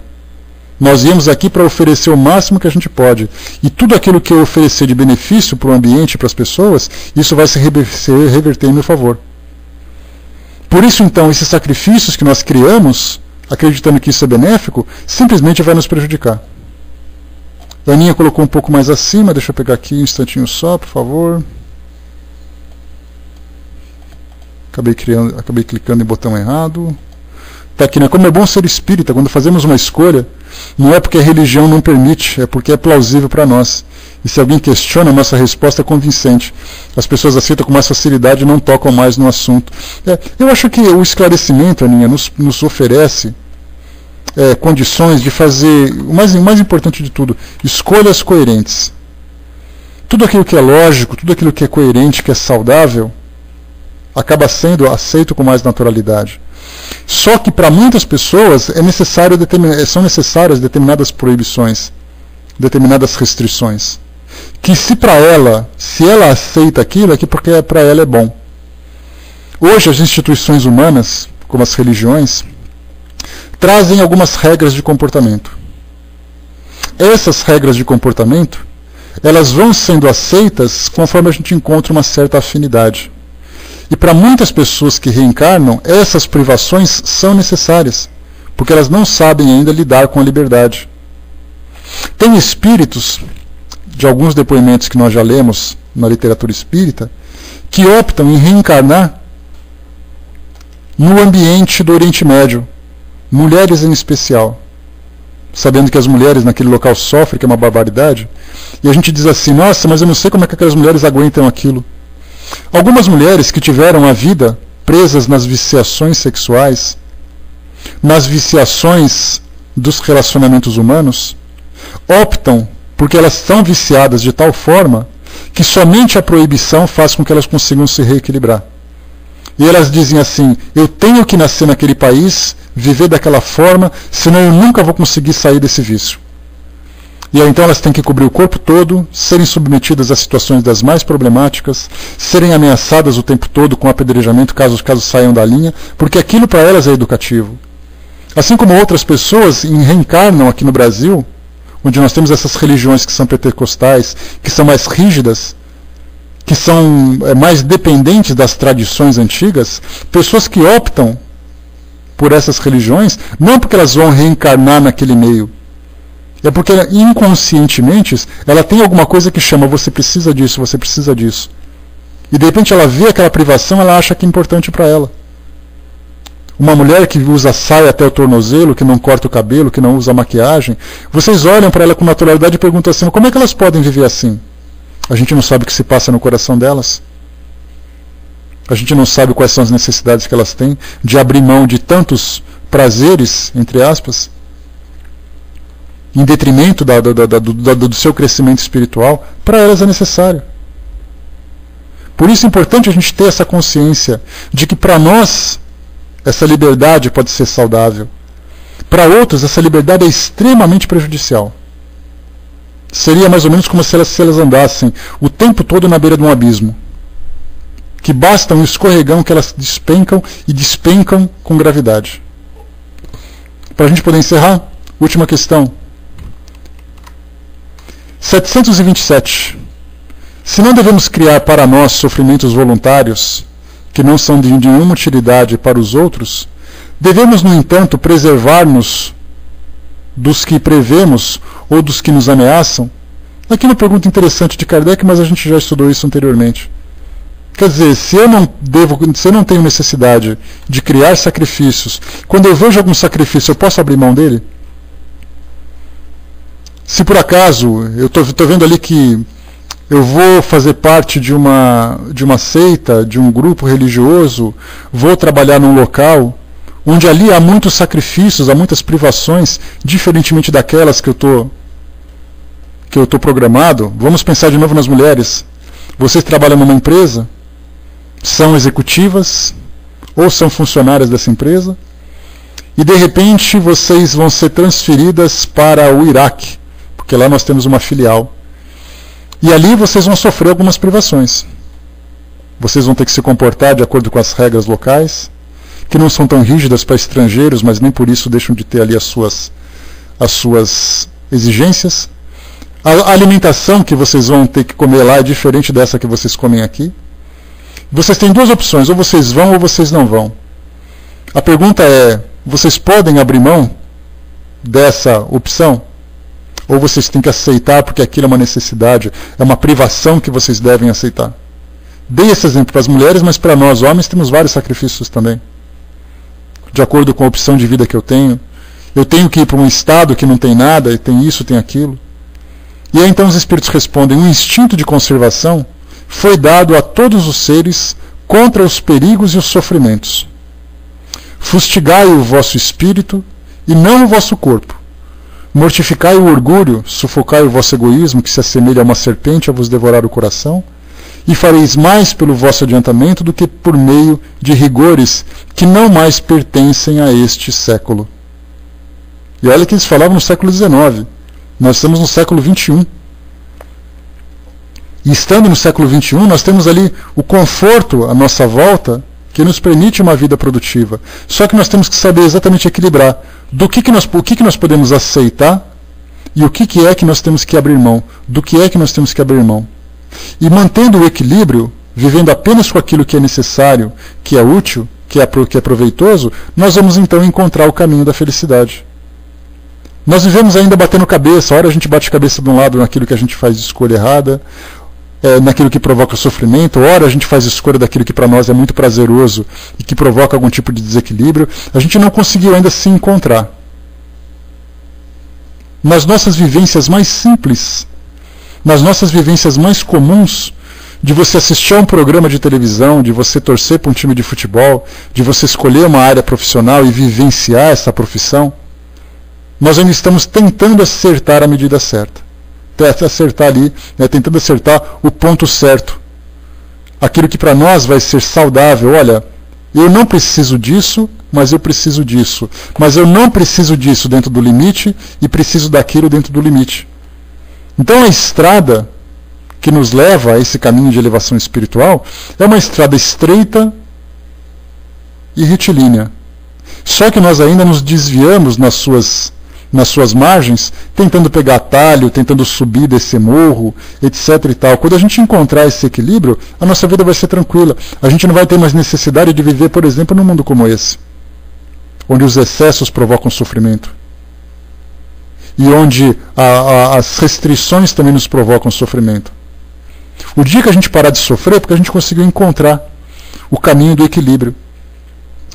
Nós viemos aqui para oferecer o máximo que a gente pode. E tudo aquilo que eu oferecer de benefício para o ambiente e para as pessoas, isso vai se reverter em meu favor. Por isso, então, esses sacrifícios que nós criamos, acreditando que isso é benéfico, simplesmente vai nos prejudicar. A Aninha colocou um pouco mais acima, deixa eu pegar aqui um instantinho só, por favor. Acabei clicando em botão errado. Está aqui, né? Como é bom ser espírita, quando fazemos uma escolha, não é porque a religião não permite, é porque é plausível para nós. E se alguém questiona, a nossa resposta é convincente. As pessoas aceitam com mais facilidade e não tocam mais no assunto. Eu acho que o esclarecimento, Aninha, nos oferece condições de fazer, o mais importante de tudo, escolhas coerentes. Tudo aquilo que é lógico, tudo aquilo que é coerente, que é saudável, acaba sendo aceito com mais naturalidade. Só que para muitas pessoas são necessárias determinadas proibições, determinadas restrições. Que se ela aceita aquilo, é que porque para ela é bom. Hoje as instituições humanas, como as religiões, trazem algumas regras de comportamento. Essas regras de comportamento, elas vão sendo aceitas conforme a gente encontra uma certa afinidade. E para muitas pessoas que reencarnam, essas privações são necessárias, porque elas não sabem ainda lidar com a liberdade. Tem espíritos, de alguns depoimentos que nós já lemos na literatura espírita, que optam em reencarnar no ambiente do Oriente Médio, mulheres em especial, sabendo que as mulheres naquele local sofrem, que é uma barbaridade, e a gente diz assim, nossa, mas eu não sei como é que aquelas mulheres aguentam aquilo. Algumas mulheres que tiveram a vida presas nas viciações sexuais, nas viciações dos relacionamentos humanos, optam porque elas são viciadas de tal forma que somente a proibição faz com que elas consigam se reequilibrar. E elas dizem assim, eu tenho que nascer naquele país, viver daquela forma, senão eu nunca vou conseguir sair desse vício. E aí então elas têm que cobrir o corpo todo, serem submetidas a situações das mais problemáticas, serem ameaçadas o tempo todo com apedrejamento caso saiam da linha, porque aquilo para elas é educativo. Assim como outras pessoas reencarnam aqui no Brasil, onde nós temos essas religiões que são pentecostais, que são mais rígidas, que são mais dependentes das tradições antigas, pessoas que optam por essas religiões, não porque elas vão reencarnar naquele meio, é porque inconscientemente ela tem alguma coisa que chama, você precisa disso, você precisa disso. E de repente ela vê aquela privação, ela acha que é importante para ela. Uma mulher que usa saia até o tornozelo, que não corta o cabelo, que não usa maquiagem, vocês olham para ela com naturalidade e perguntam assim, como é que elas podem viver assim? A gente não sabe o que se passa no coração delas. A gente não sabe quais são as necessidades que elas têm de abrir mão de tantos prazeres, entre aspas, em detrimento do seu crescimento espiritual. Para elas é necessário. Por isso é importante a gente ter essa consciência de que para nós essa liberdade pode ser saudável. Para outros, essa liberdade é extremamente prejudicial. Seria mais ou menos como se elas andassem o tempo todo na beira de um abismo. Que basta um escorregão que elas despencam e despencam com gravidade. Para a gente poder encerrar, última questão. 727. Se não devemos criar para nós sofrimentos voluntários, que não são de nenhuma utilidade para os outros, devemos, no entanto, preservar-nos dos que prevemos ou dos que nos ameaçam? Aqui uma pergunta interessante de Kardec, mas a gente já estudou isso anteriormente. Quer dizer, se eu não tenho necessidade de criar sacrifícios, quando eu vejo algum sacrifício, eu posso abrir mão dele? Se por acaso eu estou vendo ali que eu vou fazer parte de uma seita, de um grupo religioso, vou trabalhar num local onde ali há muitos sacrifícios, há muitas privações, diferentemente daquelas que eu estou programado. Vamos pensar de novo nas mulheres. Vocês trabalham numa empresa, são executivas ou são funcionárias dessa empresa, e de repente vocês vão ser transferidas para o Iraque, porque lá nós temos uma filial. E ali vocês vão sofrer algumas privações. Vocês vão ter que se comportar de acordo com as regras locais, que não são tão rígidas para estrangeiros, mas nem por isso deixam de ter ali as suas exigências. A alimentação que vocês vão ter que comer lá é diferente dessa que vocês comem aqui. Vocês têm duas opções, ou vocês vão ou vocês não vão. A pergunta é, vocês podem abrir mão dessa opção? Ou vocês têm que aceitar porque aquilo é uma necessidade, é uma privação que vocês devem aceitar? Dei esse exemplo para as mulheres, mas para nós homens temos vários sacrifícios também. De acordo com a opção de vida que eu tenho. Eu tenho que ir para um estado que não tem nada, e tem isso, tem aquilo. E aí então os espíritos respondem: o instinto de conservação foi dado a todos os seres contra os perigos e os sofrimentos. Fustigai o vosso espírito e não o vosso corpo. Mortificai o orgulho, sufocai o vosso egoísmo, que se assemelha a uma serpente a vos devorar o coração, e fareis mais pelo vosso adiantamento do que por meio de rigores que não mais pertencem a este século. E olha que eles falavam no século XIX. Nós estamos no século XXI. E estando no século XXI, nós temos ali o conforto à nossa volta que nos permite uma vida produtiva. Só que nós temos que saber exatamente equilibrar o que nós podemos aceitar e o que é que nós temos que abrir mão. Do que é que nós temos que abrir mão. E mantendo o equilíbrio, vivendo apenas com aquilo que é necessário, que é útil, que é proveitoso, nós vamos então encontrar o caminho da felicidade. Nós vivemos ainda batendo cabeça, ora a gente bate cabeça de um lado naquilo que a gente faz de escolha errada, naquilo que provoca sofrimento, ora a gente faz escolha daquilo que para nós é muito prazeroso e que provoca algum tipo de desequilíbrio. A gente não conseguiu ainda se encontrar. Nas nossas vivências mais simples, nas nossas vivências mais comuns, de você assistir a um programa de televisão, de você torcer para um time de futebol, de você escolher uma área profissional e vivenciar essa profissão, nós ainda estamos tentando acertar a medida certa. Acertar ali, tentando acertar o ponto certo. Aquilo que para nós vai ser saudável. Olha, eu não preciso disso, mas eu preciso disso. Mas eu não preciso disso dentro do limite e preciso daquilo dentro do limite. Então a estrada que nos leva a esse caminho de elevação espiritual é uma estrada estreita e retilínea. Só que nós ainda nos desviamos nas suas margens, tentando pegar atalho, tentando subir desse morro, etc. e tal. Quando a gente encontrar esse equilíbrio, a nossa vida vai ser tranquila. A gente não vai ter mais necessidade de viver, por exemplo, num mundo como esse, onde os excessos provocam sofrimento. E onde as restrições também nos provocam sofrimento. O dia que a gente parar de sofrer é porque a gente conseguiu encontrar o caminho do equilíbrio.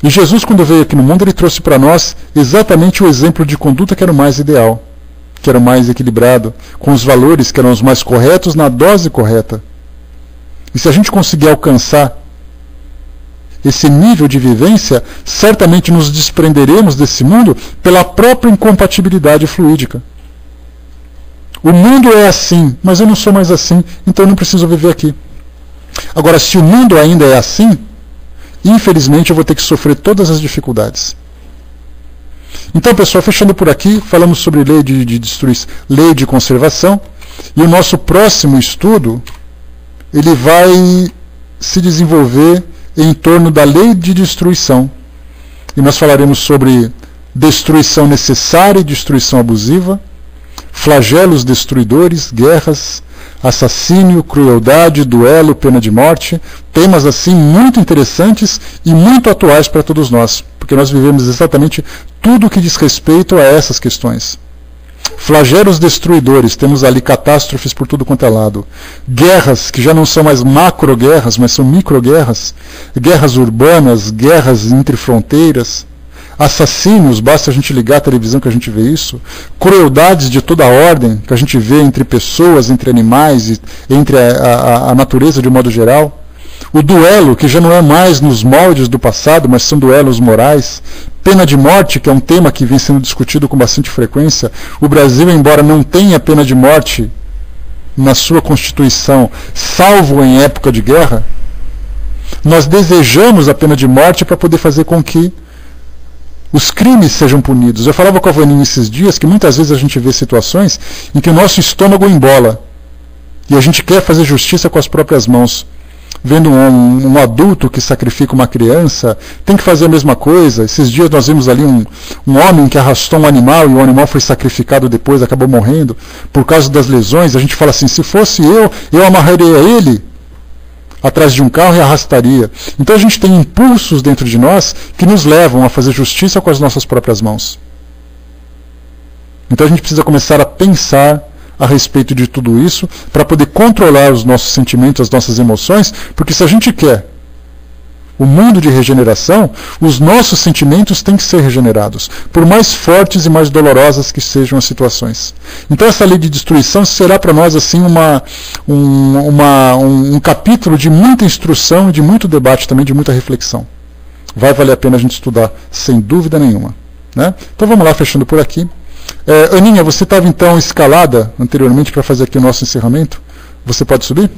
E Jesus, quando veio aqui no mundo, ele trouxe para nós exatamente o exemplo de conduta que era o mais ideal, que era o mais equilibrado, com os valores que eram os mais corretos na dose correta. E se a gente conseguir alcançar esse nível de vivência, certamente nos desprenderemos desse mundo pela própria incompatibilidade fluídica. O mundo é assim, mas eu não sou mais assim, então eu não preciso viver aqui. Agora, se o mundo ainda é assim, infelizmente eu vou ter que sofrer todas as dificuldades. Então, pessoal, fechando por aqui, falamos sobre lei de conservação, e o nosso próximo estudo ele vai se desenvolver em torno da lei de destruição. E nós falaremos sobre destruição necessária e destruição abusiva, flagelos destruidores, guerras, assassínio, crueldade, duelo, pena de morte, temas assim muito interessantes e muito atuais para todos nós, porque nós vivemos exatamente tudo o que diz respeito a essas questões. Flagelos destruidores, temos ali catástrofes por tudo quanto é lado. Guerras, que já não são mais macro-guerras, mas são micro-guerras. Guerras urbanas, guerras entre fronteiras. Assassínios, basta a gente ligar a televisão que a gente vê isso. Crueldades de toda a ordem, que a gente vê entre pessoas, entre animais, e entre a natureza de um modo geral. O duelo, que já não é mais nos moldes do passado, mas são duelos morais. Pena de morte, que é um tema que vem sendo discutido com bastante frequência. O Brasil, embora não tenha pena de morte na sua Constituição, salvo em época de guerra, nós desejamos a pena de morte para poder fazer com que os crimes sejam punidos. Eu falava com a Vaninha esses dias que muitas vezes a gente vê situações em que o nosso estômago embola e a gente quer fazer justiça com as próprias mãos. Vendo um adulto que sacrifica uma criança, tem que fazer a mesma coisa. Esses dias nós vimos ali um homem que arrastou um animal e o animal foi sacrificado depois, acabou morrendo por causa das lesões. A gente fala assim, se fosse eu amarraria ele atrás de um carro e arrastaria. Então a gente tem impulsos dentro de nós que nos levam a fazer justiça com as nossas próprias mãos. Então a gente precisa começar a pensar a respeito de tudo isso para poder controlar os nossos sentimentos, as nossas emoções, porque se a gente quer o mundo de regeneração, os nossos sentimentos têm que ser regenerados, por mais fortes e mais dolorosas que sejam as situações. Então essa lei de destruição será para nós assim um capítulo de muita instrução, de muito debate também, de muita reflexão. Vai valer a pena a gente estudar, sem dúvida nenhuma. Né? Então vamos lá, fechando por aqui. Aninha, você estava então escalada anteriormente para fazer aqui o nosso encerramento? Você pode subir?